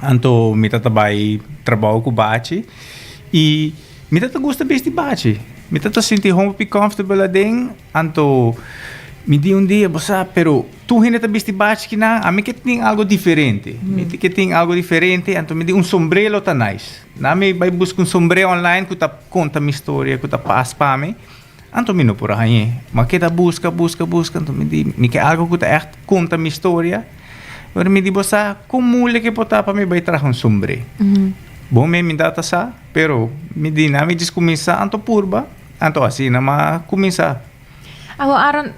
Speaker 14: Anto me tá vai trabalho com bate e me tá gosta bem de bate. Me tá sentir home comfortable ading, anto me di dia, bossa, pero tu ainda tá vesti bate que na, a mim que tem algo diferente. Me que tem algo diferente, anto me di sombrero tá nice. Na me vai buscar sombrero online que tá conta minha história, que tá passa para mim. Anto mi no por aí. Mas que busca, anto mi que algo que echt conta minha história. Agora me digo, como é que pode para me vai trazer um sombre? Bom, me data sa, pero me di na me diz começar anto purba, anto assim na ma começar.
Speaker 8: Agora, Aaron,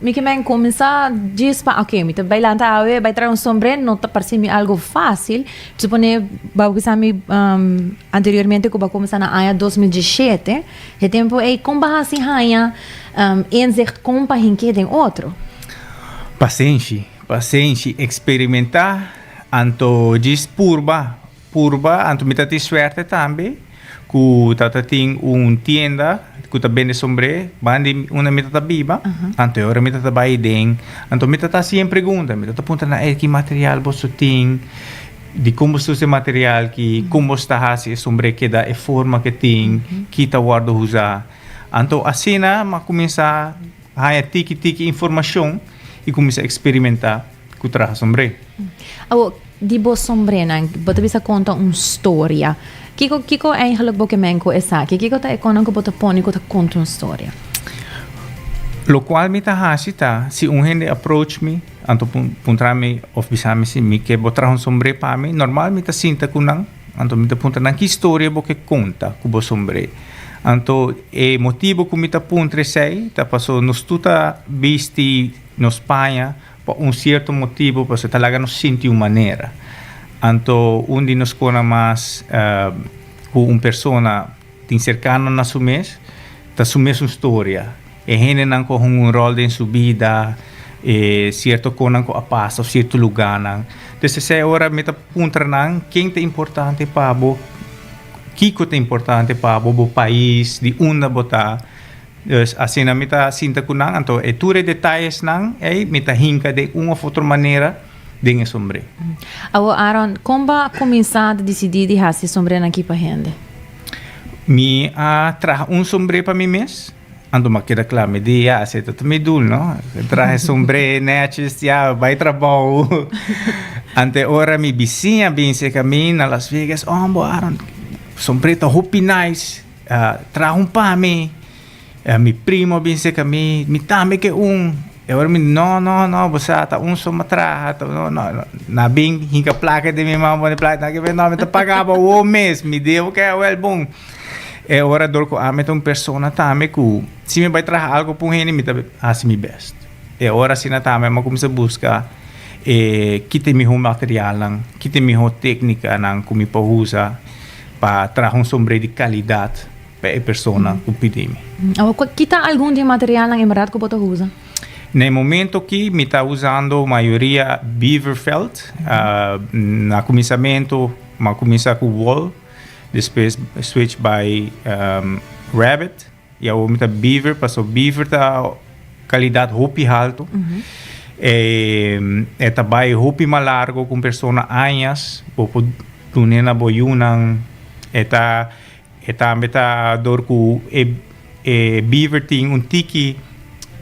Speaker 8: me que me começar diz pa, ok, me vai lá vai trazer um sombre, não tá parecendo algo fácil. Supone, bago que me anteriormente que eu começar na ano 2017, é tempo é como assim raia, enzer compa hinque tem outro.
Speaker 14: Paciência, experimentar, anto diz purba, anto me tati suerte também, que tata tem tienda, que tá bem sombre, bandi una me tata biba, anto ora me tata vai den, anto me tata sempre pergunta, me tata punta na que material você tem, de como se material que como está assim sombre que dá a forma que tem, que tá guarda usar, anto assim na ma começar a tiki informação e começar a experimentar com o traje sombre.
Speaker 8: Di bo sombre na, bota bisa conta uma história. Kiko eigenlijk boke menko esaki. Kiko ta ekonan ko bota poni ko ta conta uma história.
Speaker 14: Lo qual mi ta hasita, si un gente approach me, anto puntra me of bisame si mi que botra un sombre pa me, normal mi ta sinta kunang, anto mi ta punta nang história boke conta ku bo sombre. Anto e motivo ku mi ta puntre sei, ta paso nos tuta visti no Espanha por certo motivo, porque talaga nos senti uma maneira. Anto undi nos kona mas com persona tin cercano na sumes, ta sumes uma história. E hene nang ko um rol em sua vida, certo konan ko apasa, certo lugar nang. Desse se ora meta puntra nang quem te importante para bo, kiko te importante para bo país, de onde botar. Dus assim na mita sinta kunang anto ture detalhes nang mita hinka de uma ou outra maneira de sombre.
Speaker 8: Aaron, como começar a decidir de fazer sombre aqui para gente?
Speaker 14: Mi traje sombre para mim mesmo. Ando ma queda claro, me di se tu me dul, no? Traje sombre neches, vai trabalho. Ante ora mi vizinha se caminha a Las Vegas, Aaron, sombre tá hopi nice. Traje para mim. Mi primo pensa que mi também que e agora não você tá só matraha não na bem hinca placa de minha mãe placa que não me tá pagava o mês me deu que é well bom e agora dorco a meta persona também que se me vai trazer algo por ele me tá assim me best e agora se na também mas começa a buscar que tem melhor material não que tem melhor técnica não como para usar para trazer sombre de qualidade para a persona que pede-me.
Speaker 8: Kita algum de material na emerald que você usa?
Speaker 14: No momento que me está usando a maioria beaver felt, na começamento, mas começa com wool, depois switch by rabbit, e eu me está beaver, passou beaver tá qualidade hopi alto, e também hopi mais largo com persona anhas, por tunena boyunang, eta dor ku beaver ting tiki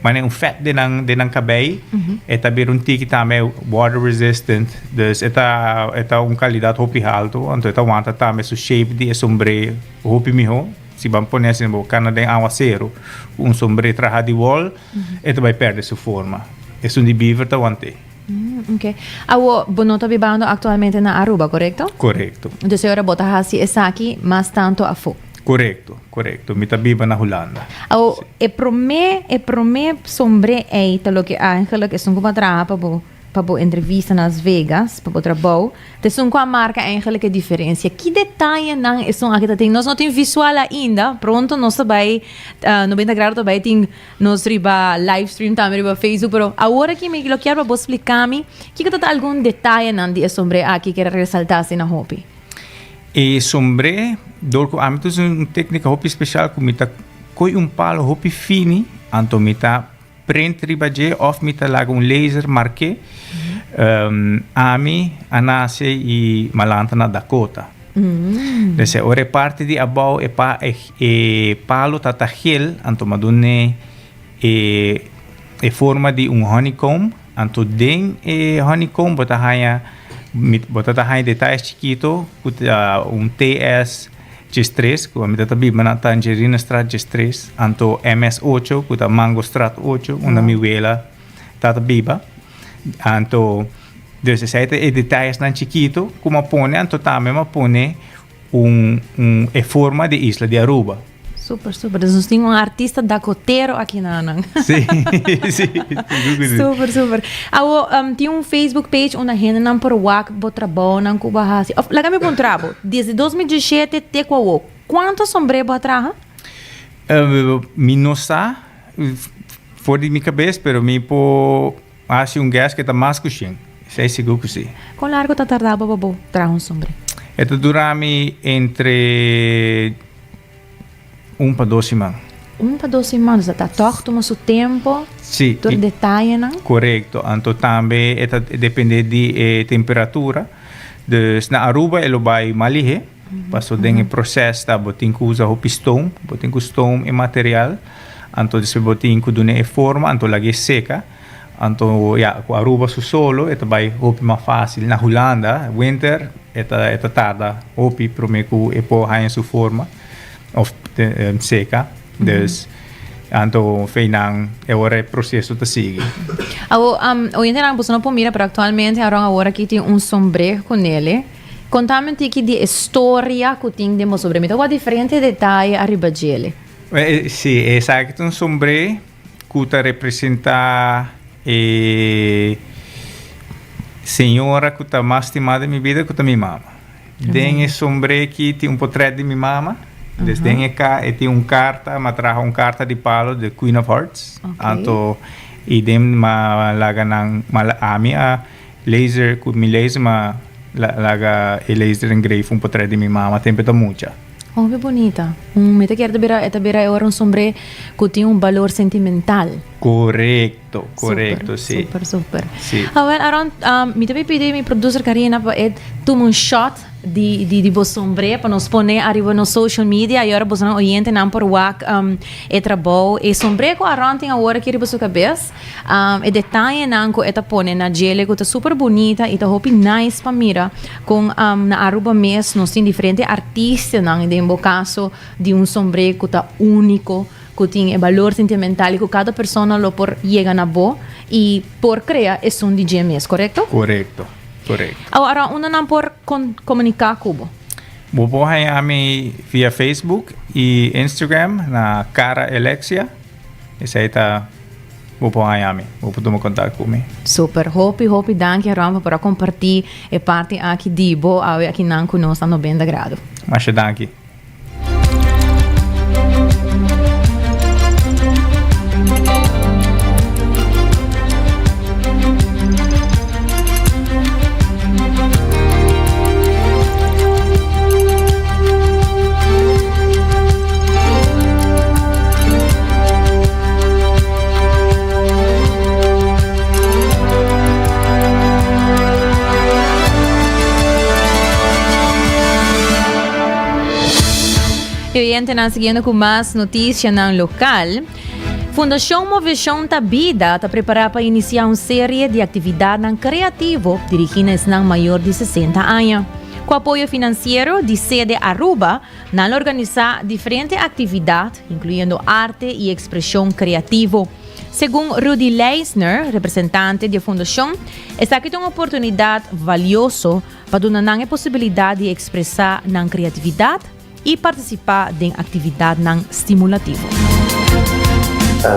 Speaker 14: mane fat denang cabelo eta bir tiki também water resistant dus eta qualidade hopi alto então eta wanta também su shape de sombre hopi miho si van poner assim bo Canadá aguacero sombre traja de wall eta vai perder sua forma de beaver ta wante.
Speaker 8: Ok. Bonota vivendo atualmente na Aruba, correto?
Speaker 14: Correto.
Speaker 8: Então, a senhora bota assim essa aqui, mas tanto a fo.
Speaker 14: Correto. Me tá viva na Holanda.
Speaker 8: E pro me sombre lo que Angela que são como trabalha para entrevista nas Vegas, para o trabalho, te são com a marca Angela que diferença. Que detalhe não é são aqui tem? Nós não tem visual ainda. Pronto, nós vai 90 graus também tem nós riba live stream também riba Facebook, pero agora que me lo quero para explicar-me, que tá algum detalhe não de sombre aqui que ressaltar na hobby.
Speaker 14: E sombre, dorco amitos uma técnica hobby especial que me tá coi palo hobby fini, anto me tá print ribaje of me tá laga laser marque. Ami anase e malanta na Dakota. Desse ore parte de abau e palo tatahil anto madune e forma de honeycomb anto den honeycomb botahaya detalhes chiquito TS G3, kung amita tabi na Tangerina Strat G3, anto MS8, kuta Mango Strat 8, una miwela tatabiba. Anto, dus essa é detalhes nan chiquito, como pone, anto também mapone e forma de isla de Aruba.
Speaker 8: Super. Nós temos artista dacoteiro aqui na Anang.
Speaker 14: Sim.
Speaker 8: Super. Tem Facebook page onde a gente não por wak bo trabalho não cuba hasi. Laga me trabalho. Desde 2017 até qual? Quanto sombrero atrás?
Speaker 14: Mi não sa fora de minha cabeça, pero mi po acho gas que tá mais coxinho. Sei seguro que sim.
Speaker 8: Quão largo tá tardava bo trazer sombrero?
Speaker 14: Ito durami entre 1 para 2 semanas.
Speaker 8: 1 para 2 semanas, tá toma seu tempo.
Speaker 14: Sim.
Speaker 8: Todo detalhe, não?
Speaker 14: Correto. Então também depende de temperatura. Dus na Aruba ele vai malihe. Passo dentro do processo tá botin que usa o pistão, botin que o stone é material. Então depois botin que dune forma, então lagi seca. Então com Aruba su solo, ito vai hopi mais fácil. Na Holanda, winter, ito tarda hopi pro me ku epo hayan su forma. Of seca. Dus anto feinang agora processo tá sigue.
Speaker 8: Hoje não posso não mira, pero actualmente agora aqui tem sombrero com ele. Contame aqui de história que tem de sobre mim. Qual diferente detalhe arriba dele?
Speaker 14: Sim, exato, sombrero que representa senhora que tá mais estimada em minha vida que minha mama. Tem sombrero que tem portrait de minha mama. Desde cá tem carta, me carta de palo de Queen of Hearts. Anto idem malaga ng ami laser ku mi laser laga laser engrave portrait de minha mama tempo mucha.
Speaker 8: Oh, que bonita. Me te quero bera agora sombrero que tem valor sentimental.
Speaker 14: Correcto, sim.
Speaker 8: Super.
Speaker 14: Sim.
Speaker 8: Around me te pedi mi producer Karina para tomar shot de bo sombrero para nos poner arriba no social media e agora você não orienta não por wak trabalho e sombrero around tem agora que riba sua cabeça e detalhe não que eta pone na gele que tá super bonita e tá hopi nice para mira com na Aruba mes nós tem diferente artista não em bo caso de sombrero que tá único que tem valor sentimental e que cada pessoa lo por llega na bo e por criar é som de GMS, correto?
Speaker 14: Correto.
Speaker 8: Agora, una não por comunicar cubo?
Speaker 14: Vou ami via Facebook e Instagram na Cara Alexia. Essa aí tá vou ami. Vou tomar contato comigo.
Speaker 8: Super. Hopi, danke Rama para compartilhar e parte aqui de bo aqui não conosco a 90 graus.
Speaker 14: Mas danke.
Speaker 8: Oyente, na seguindo com mais notícias no local. Fundação Movição da Vida está preparada para iniciar uma série de atividades criativas dirigidas a maior de 60 anos. Com apoio financeiro de sede Aruba, não organizar diferentes atividades, incluindo arte e expressão criativa. Segundo Rudy Leisner, representante da fundação, esta aqui é uma oportunidade valiosa para dar a possibilidade de expressar na criatividade e participar de atividade estimulativa.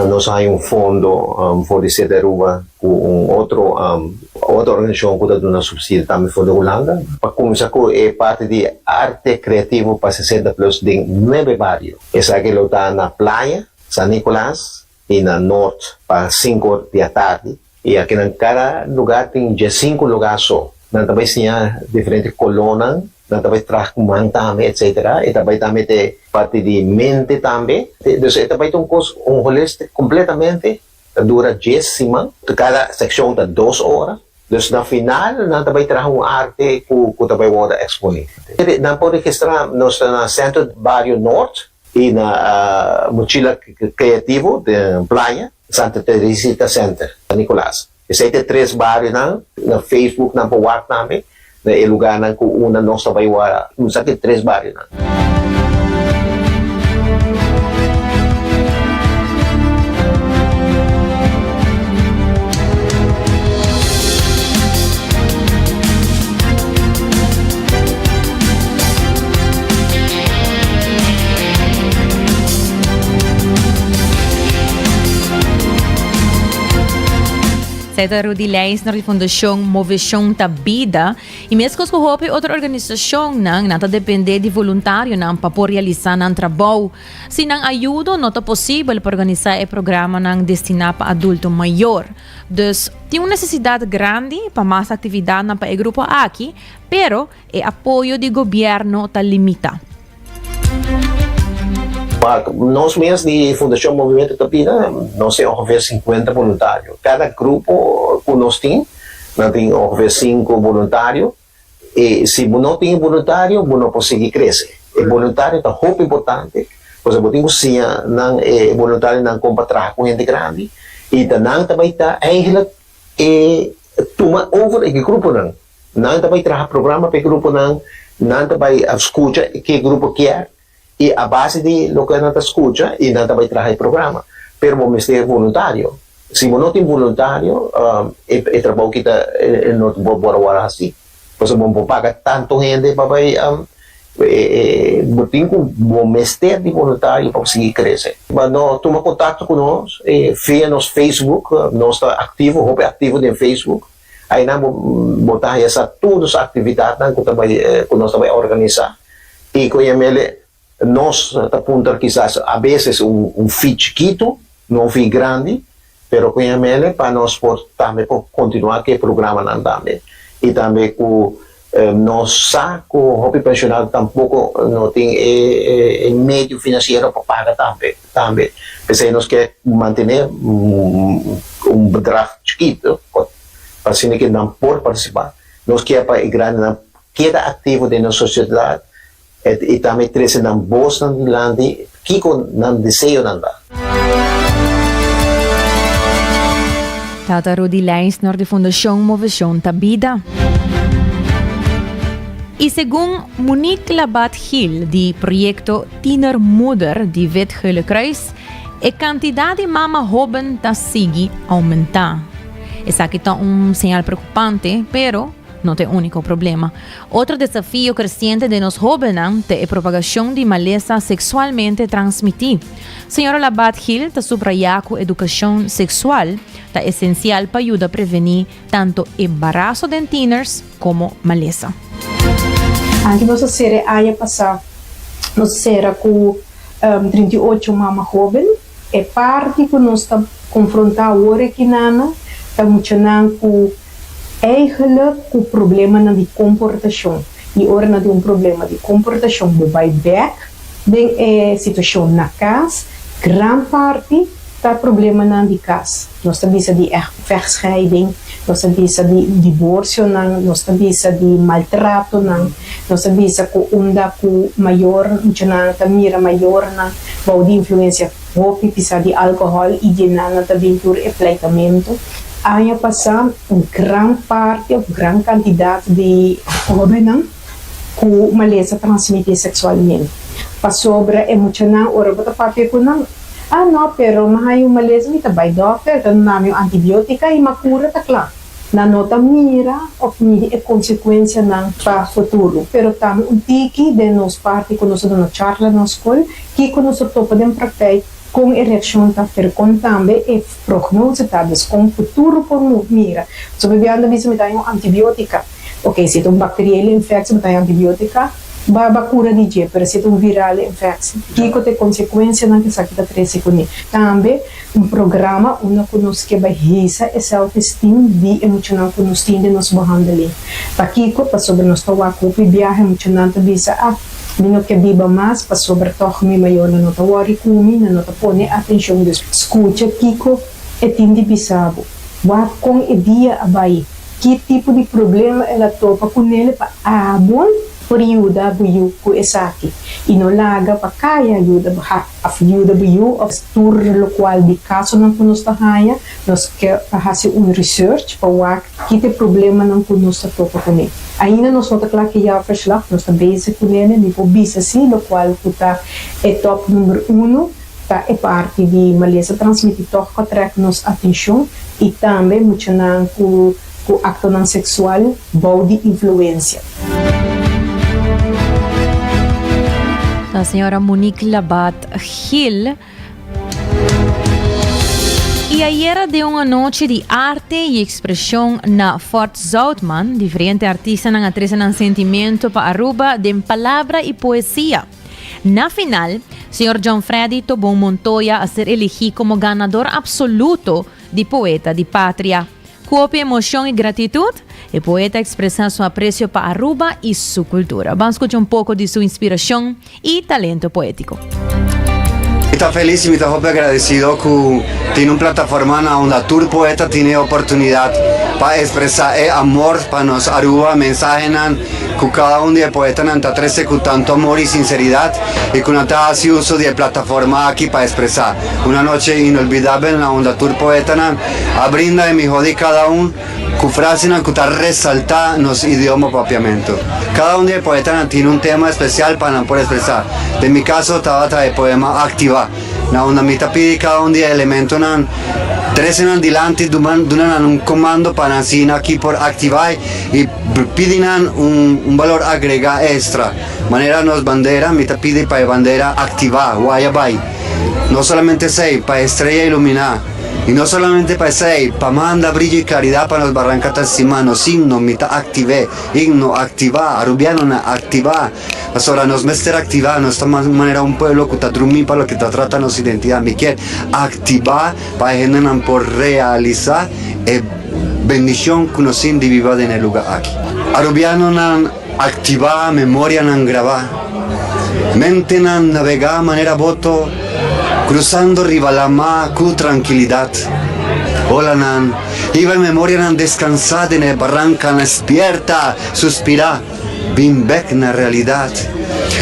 Speaker 15: Nós temos fundo de sede Aruba com outra organização que dá subsídio também for da Holanda. Para começar com parte de arte criativa para 60 plus de 9 bairros. Essa aqui está na praia, San Nicolás, e na norte para 5 da tarde. E aqui em cada lugar tem 5 lugares só. Nós também temos diferentes colônias. Nós também trazemos também, etc. E também tem parte de mente também. Então, também tem um holistic completamente. Dura 10 semanas. Cada secção tem 2 horas. Então, no final, nós também trazemos arte que também vai exponer. Nós podemos registrar no Centro do Barrio Norte e na Mochila Criativo de Playa, Santa Teresita Center, San Nicolás. Esse tem 3 bairros na Facebook, na WhatsApp também. É lugar na que uma nossa vai usar 3 bairros.
Speaker 8: Seta Rudy Leisner di Fundasyong Movisyong Tabida. E mesmo com outra organização nang nata depende de voluntário nang paporealizar ng trabalho. Sinang ayudo nota possível para organizar o programa nang destinado para adulto maior. Dus tem uma necessidade grande para mais atividade na para o grupo aqui, pero o apoio do governo está limitado.
Speaker 15: Nós mesmos de Fundação Movimento Tabida, nós oferecemos 50 voluntários. Cada grupo que nós temos oferece 5 voluntários. E se não tem voluntário, não consegue crescer. O voluntário está muito importante. Porque o voluntário não compra trabalho com gente grande. E não também está eigenlijk toma over o grupo não. Não também trabalha programa para o grupo não também escuta o que o grupo quer. E a base de lo que nós escuta e nós também traz o programa. Pero vamos ter voluntário. Se não tem voluntário, o trabalho que está não pode assim. Porque vamos pagar tanto gente para tem que vamos ter de voluntário para conseguir crescer. Mas nós toma contato conosco, via nosso Facebook, nós está ativo no Facebook. Aí nós botar todas as atividades que nós também organizar. E com ele nós apontamos quizás a vezes fee chiquito, não fee grande, pero com ele para nós também continuar que o programa não também. E também com nós com o hobby pensionado tampouco não tem meio financeiro para pagar também. Porque nós queremos manter bedrag chiquito, para assim que não pode participar. Nós queremos para grande não queda ativo na sociedade. E também trazer na bolsa do lande que não desejo nada.
Speaker 8: Tata Rudy Leisner de Fundasyong Movisyong Tabida. E segundo Monique Labat Hill, de projeto Tiener Moeder de Wet Gele Kruis, a quantidade de mama jovem está sigue aumentar. Essa aqui está sinal preocupante, pero não é o único problema. Outro desafio crescente de nós jovens é a propagação de maleza sexualmente transmitida. Senhora Labat Hill está subrayando que a educação sexual está essencial para ajudar a prevenir tanto embaraço de teenagers como maleza.
Speaker 16: Anche nossa série aia passar, nossa série com 38 mama jovem, é parte que nós estamos confrontando agora aqui nana, está mencionando com eigenlijk o problema de comportação. E ora não tem problema de comportação, vai back, tem situação na casa, grande parte está problema de casa. Nós estamos de verscheiding, nós estamos de divórcio, nós estamos de maltrato, nós estamos com maior, mira maior, com de influência de álcool e de nada também por aplicamento. Aí passar grande parte, grande quantidade de jovens com maleza transmitida sexualmente. Para sobre emocional, ora bota papel com não. Não, pero mahayo maleza mi tabay doctor, tanto namin antibiotika e makura takla. Na nota mira of ni e consequência ng pa futuro. Pero tamo tiki de nos parte conosco na charla na escola, que conosco topa den praktijk com ereção tá fer com também e prognose tá des com futuro por mira. So bebiando bisa mi tayo antibiotika. Okay, se itong bacterial infection mi tayo antibiotika, ba cura di dia, pero se itong viral infection, que tem consequência na que sakita trece com ele. Também programa onde conosco que bahisa e self-esteem de emocional conosco de nos behandeling. Pakiko pa sobre nos tawa ko viaje emocional bisa Mino que biba mais para sobre toch mi maior na nota wari kumi na nota pone atenção de escuta kiko e tindi bisabo. Wa com e dia abai. Que tipo de problema ela topa com ele para abon por ajuda buyu ku esaki. Inolaga pa kaya ajuda ajuda buyu of tour local de caso não conosco haya nos que fazer research para wa que tem problema não conosco topa com ele. Ainda nós nota claro que já verslag nós está basic com ele de pobisa assim local que tá é top número 1 tá é parte de maleza transmitir toque atrai nos atenção e também muito não com acto não sexual body influência.
Speaker 8: A senhora Monique Labat Hill E ayer de uma noite de arte e expressão na Fort Zoutman, diferentes artistas não atresan sentimento para Aruba de palavra e poesia. Na final, Sr. John Freddy Tobon Montoya a ser elegido como ganador absoluto de Poeta de Pátria. Com emoção e gratitude, o poeta expressa seu apreço para Aruba e sua cultura. Vamos escutar pouco de sua inspiração e talento poético.
Speaker 17: Está feliz y me está agradecido que tiene una plataforma donde Tour Poeta tiene oportunidad para expresar el amor para nos Aruba, mensaje que cada uno de poetas está trece con tanto amor y sinceridad y que está hace uso de plataforma aquí para expresar. Una noche inolvidable en la onda Tour Poeta abrinda de mi jodi cada uno con frases que está resaltada en los idiomas propiamente. Cada uno de poetas tiene un tema especial para poder expresar. En mi caso estaba el poema Activa. Na onda mi pide cada un día elemento nan 13 adelante dunan un comando para así aquí por activar y piden un valor agregado extra. Manera nos bandera mi pide para bandera activar guayabay. No solamente sei para estrella iluminar. Y no solamente para ser, para mandar brillo y claridad para los barrancas simano, signo, mitad activé, himno, activar, arubiano, activar. Ahora nos mester activar, nos estamos de manera un pueblo que está drumi para lo que está tratando nuestra identidad. Me quiere activar para generar por realizar bendición que nos individual en el lugar aquí. Arubiano nan activar, memoria nan grabar, mente nan navegar, manera voto. Cruzando Ribalama con tranquilidad. Hola nan, iba en memoria nan descansada en el barranca, despierta, suspira, bin back na realidad.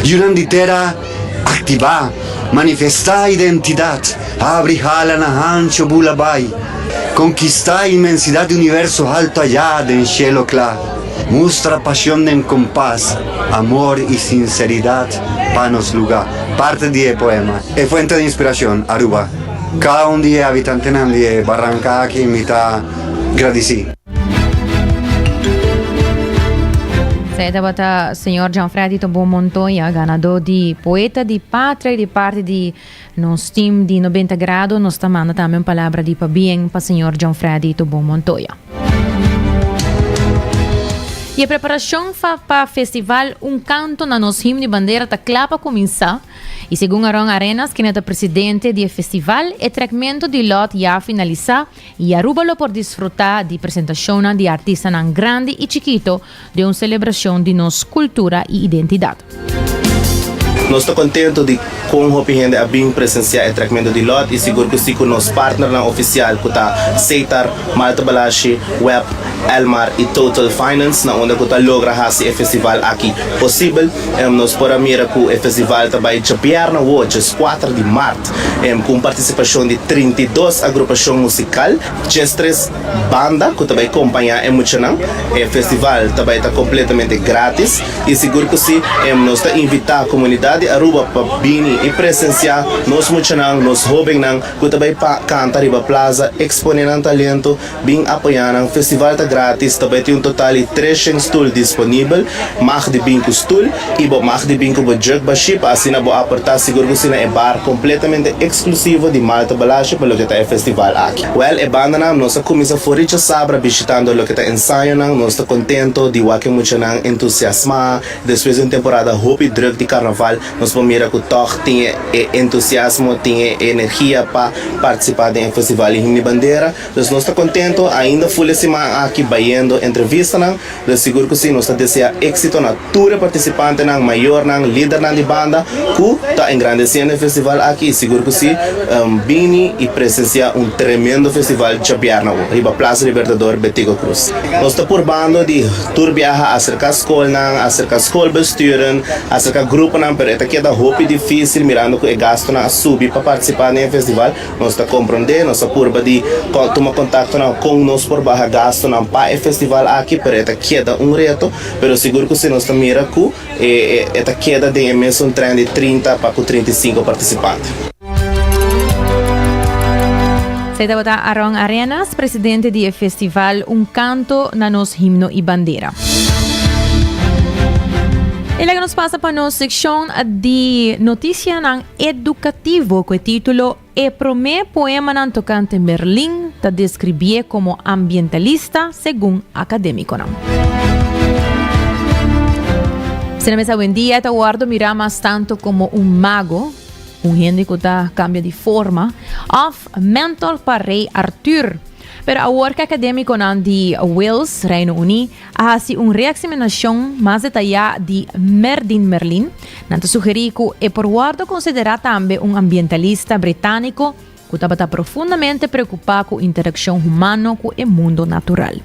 Speaker 17: Y una ditera activa, manifesta identidad, abrijala na ancho bulabay, conquista inmensidad de universo alto allá de en cielo claro. Muestra pasión en compás, amor y sinceridad para nos lugar. Parte de poema. Es fuente de inspiración, Aruba. Cada un día habitante de Barranca que imita agradecido.
Speaker 8: Seda bata Sr. John Freddy Tobon Montoya, ganador de Poeta de Pátria e de parte de nos team de 90 graus, nos está mandando também uma palavra de bem para Sr. John Freddy Tobon Montoya. E a preparação para o festival Canto na nosso himno de bandeira está clara para começar. E segundo Aaron Arenas, que é o presidente do festival, o tratamento de lote já finalizado e Aruba por desfrutar de apresentação de artistas grande e chiquito de uma celebração de nossa cultura e identidade.
Speaker 18: Nós estamos contentes de como a gente a bem presenciar o tratamento de lote e seguro que sim com nosso partner oficial que está Seitar, Malta Balashi, Web, Elmar e Total Finance na onde está logra fazer o festival aqui possível. Nós podemos mirar que o festival vai chapear na hoje 4 de março com participação de 32 agrupações musical, 3 bandas que vai acompanhar emocionante. O festival vai estar completamente grátis e seguro que sim nós está invitar a comunidade Aruba para vir e presenciar nos muchanan, nos jovens que também cantar riba plaza, exponer talento, bem apoiar o festival está grátis, também tem um total de 300 stools disponível, mais de 20 stools e mais de 20 jug baship, assim na boa apertar seguro que é bar completamente exclusivo de Malta Balashi para o que está o festival aqui. Well, é banda nós começa fora de sabra visitando o que está ensaio nós está contento de que muchanan entusiasmar, depois de uma temporada hope drug de carnaval nós vamos mirar que toque tinha entusiasmo, tinha energia para participar do festival em Himne Bandeira. Então nós estamos contentes, ainda full semana aqui baiando entrevista, de seguro que sim, nós estamos desejando êxito na tour participante, maior, líder de banda, que está engrandecendo o festival aqui, seguro que sim, vini e presenciar tremendo festival de Chapiarna, riba Plaza Libertador Betigo Cruz. Nós estamos por bando de tour viaja acerca da escola, acerca da escola besturen, acerca do grupo, pero esta aqui é da roupa difícil, mirando que é gasto na subir para participar no festival, nós está compreendendo, nós está por de tomar contato com nós por barra gasto na para o festival aqui, pero esta queda reto, pero seguro que se nós está mira que esta queda de mesmo trem de 30 para 35 participantes.
Speaker 8: Seda bota Aaron Arenas, presidente do festival Canto na nosso himno e bandeira. E agora nos passa para a nossa secção de notícia educativo com o título e prome poema nan tocante Merlin ta describie como ambientalista según académico nan. Se na mesa buen día, ta guardo mira más tanto como un mago, un gente que cambia de forma, of mentor para rei Arthur. Pero a work académico nan de Wales, Reino Unido, hace una reexaminación más detallada de Merlin, nanto sugerí que é por guardo considera também un ambientalista británico que estava profundamente preocupado com a interação humana com o mundo natural.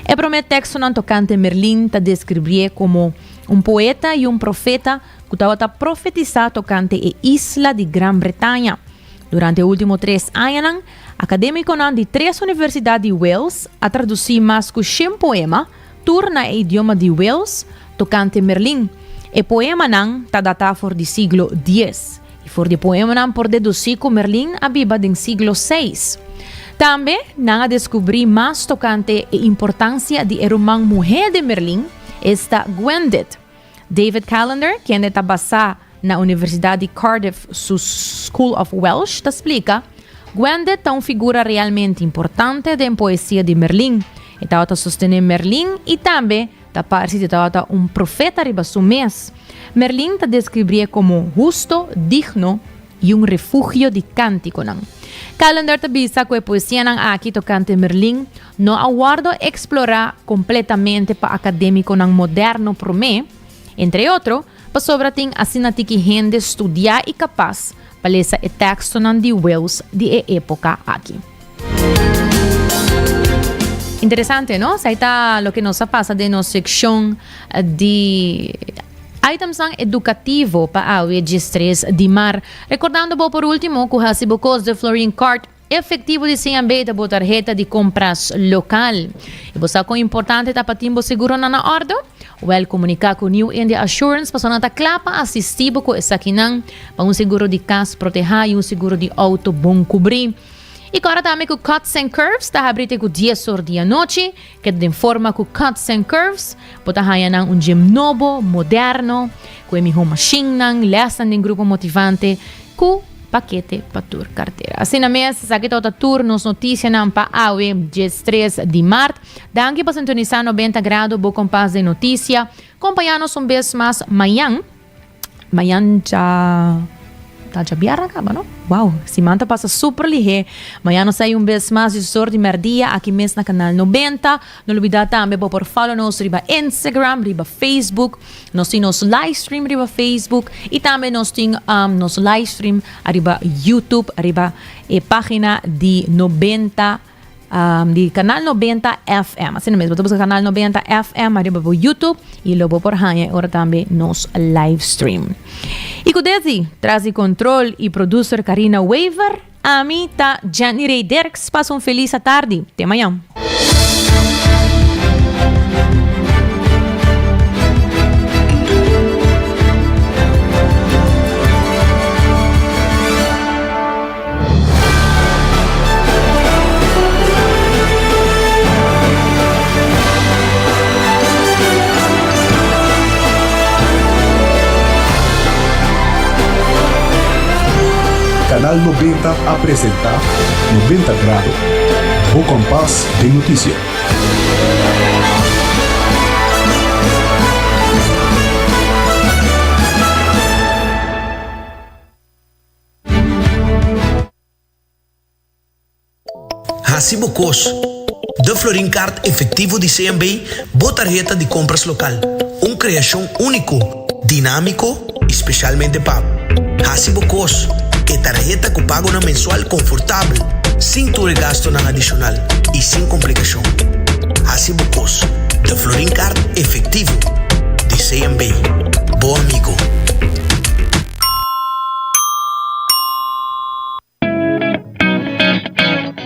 Speaker 8: E para o texto nan tocante Merlin ta descrevia como un poeta e un profeta que estava profetizando tocante a isla de Grã-Bretanha. Durante os últimos 3 anos, académico de 3 universidades de Wales a traduzir mais que 100 poemas turna o idioma de Wales tocante Merlin. E poema está datado do século X. E for de poema por deduzir que Merlin abiba do século VI. Também a descobrir mais tocante a importância de irmã mulher de Merlin, esta Gwendid. David Callender, que está basado na Universidade de Cardiff, su School of Welsh, te explica, Gwendid é uma figura realmente importante da poesia de Merlin. E estava sostener Merlin e também da parte de estava um profeta riba su mês. Merlin te descrevia como justo, digno e um refúgio de cântico. Callender te bisa que a poesia aqui tocante Merlin não aguardo explorar completamente para académico moderno pro me, entre outros, para sobra tem assinati que gente estudar e capaz para ler o texto de Wales de época aqui. Interessante, não? Isso está o que nos passa de nossa secção de items educativo para o G3 de mar. Recordando por último que o Hasibocos de Florin Cart efetivo de CMB da tarjeta de compras local. E você com importante tá patimbo seguro na ordem? Well, comunicar com New India Assurance para sonata clapa assistivo com essa quinang para um seguro de casa proteger e seguro de auto bom cobrir. E agora também com Cuts and Curves, está abrindo com 10 horas da noite, que de forma com Cuts and Curves, pode haver um gym novo, moderno, com a machine, lesson de grupo motivante, com paquete para tur carteira. Assim na mesa, aqui está o tour, nos notícias para a dia 3 de março. Danke para sintonizar 90 graus, boa compás de notícia. Acompanhar-nos vez mais amanhã. Amanhã já biara acaba, não? Uau, semana passa super ligeiro. Amanhã nós saímos vez mais de sorte de merdia aqui mesmo na canal 90. Não olvidar também por follow-nos riba Instagram, riba Facebook. Nós temos live stream riba Facebook e também nós temos nosso live stream riba YouTube, riba a página de 90 de canal 90 FM. Assim mesmo, estamos no canal 90 FM, arriba por YouTube e logo por Hanya, agora também nos live stream. E com desse, traz o controle e producer Karina Weaver, a mim tá Jenny Ray Derks. Passa feliz tarde. Até amanhã.
Speaker 7: Canal 90 apresenta 90 grados, o compás de notícia.
Speaker 5: Hasibocos, de Florin Cart efetivo de CMB, boa tarjeta de compras local. Uma criação único, dinâmico, especialmente pago. Hasibocos, que tarjeta que pago na mensual confortável, sem todo gasto na adicional e sem complicação. Hasibocos, de Florin Cart efetivo de CMB. Bom amigo.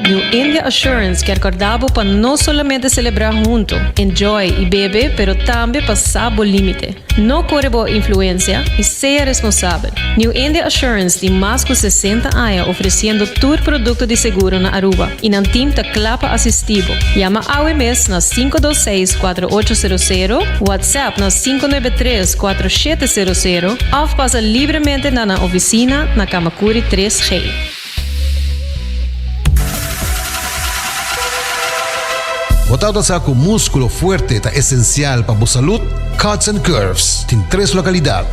Speaker 3: New India Assurance quer acordar para não somente celebrar junto, enjoy e beber, pero também passar o limite. Não corre boa influência e seja responsável. New India Assurance tem mais de 60 anos oferecendo todo produto de seguro na Aruba e não tem clapa assistivo. Llama AWMS na 526-4800, WhatsApp na 593-4700 ou passa livremente na oficina na Kamakuri 3G.
Speaker 4: Botado sa ako músculo fuerte ta esencial para a salud, Cuts and Curves, tem 3 localidad.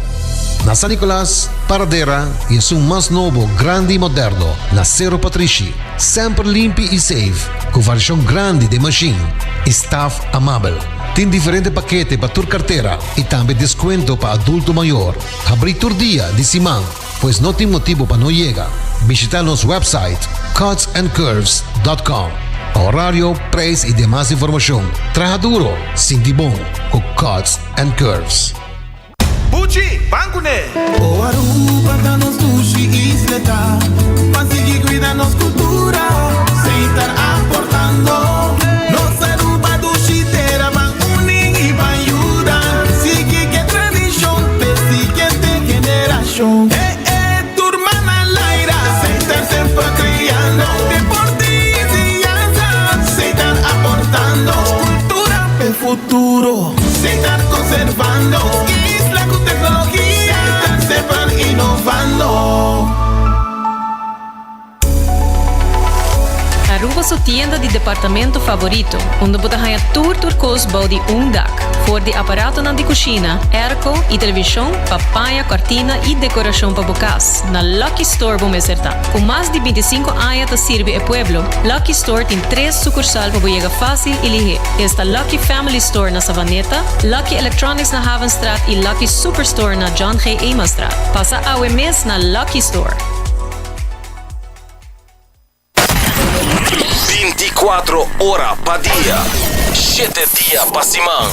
Speaker 4: Na San Nicolas, Paradera e um mais novo, grande e moderno, na Cerro Patrici. Sempre limpo e safe, com variação grande de machine. Staff amável. Tem diferente paquete para tua carteira e também desconto para adulto maior. Abrir tur dia de semana, pois não tem motivo para não chegar. Visitar nosso website cutsandcurves.com. Horário, preço e demais informação. Traja duro, sinti bom, com Cuts and Curves.
Speaker 19: Pucci, bancune! O Aruba da nos dushi isleta, consegui cuidar nos cultura, sem estar aportando. Nos Aruba dushi terra van uning e van ayudar. Sigue que tradição, siguiente generación. Turma na laira, sem estar sempre criando. Deporte e ciência, sem estar aportando. Cultura pel futuro, sem estar conservando. Con tecnología, están siempre innovando.
Speaker 3: Aruba su tienda de departamento favorito, onde você ganha tudo bouw de dak, voor de aparato na de cozinha, airco e televisão, papaya, cortina e decoração para bocas. Na Lucky Store vamos acertar. Com mais de 25 anos de servir o pueblo, Lucky Store tem 3 sucursal para chegar fácil e ligeiro. Está Lucky Family Store na Savaneta, Lucky Electronics na Havenstraat e Lucky Superstore na John G. Emastraat. Passa a mes na Lucky Store.
Speaker 1: 24 horas para día, 7 días para semana.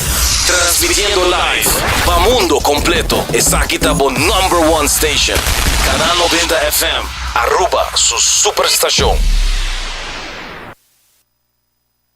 Speaker 1: Transmitiendo live para mundo completo. Esa aquí está por #1 station. Canal 90 FM. Aruba, su superestación.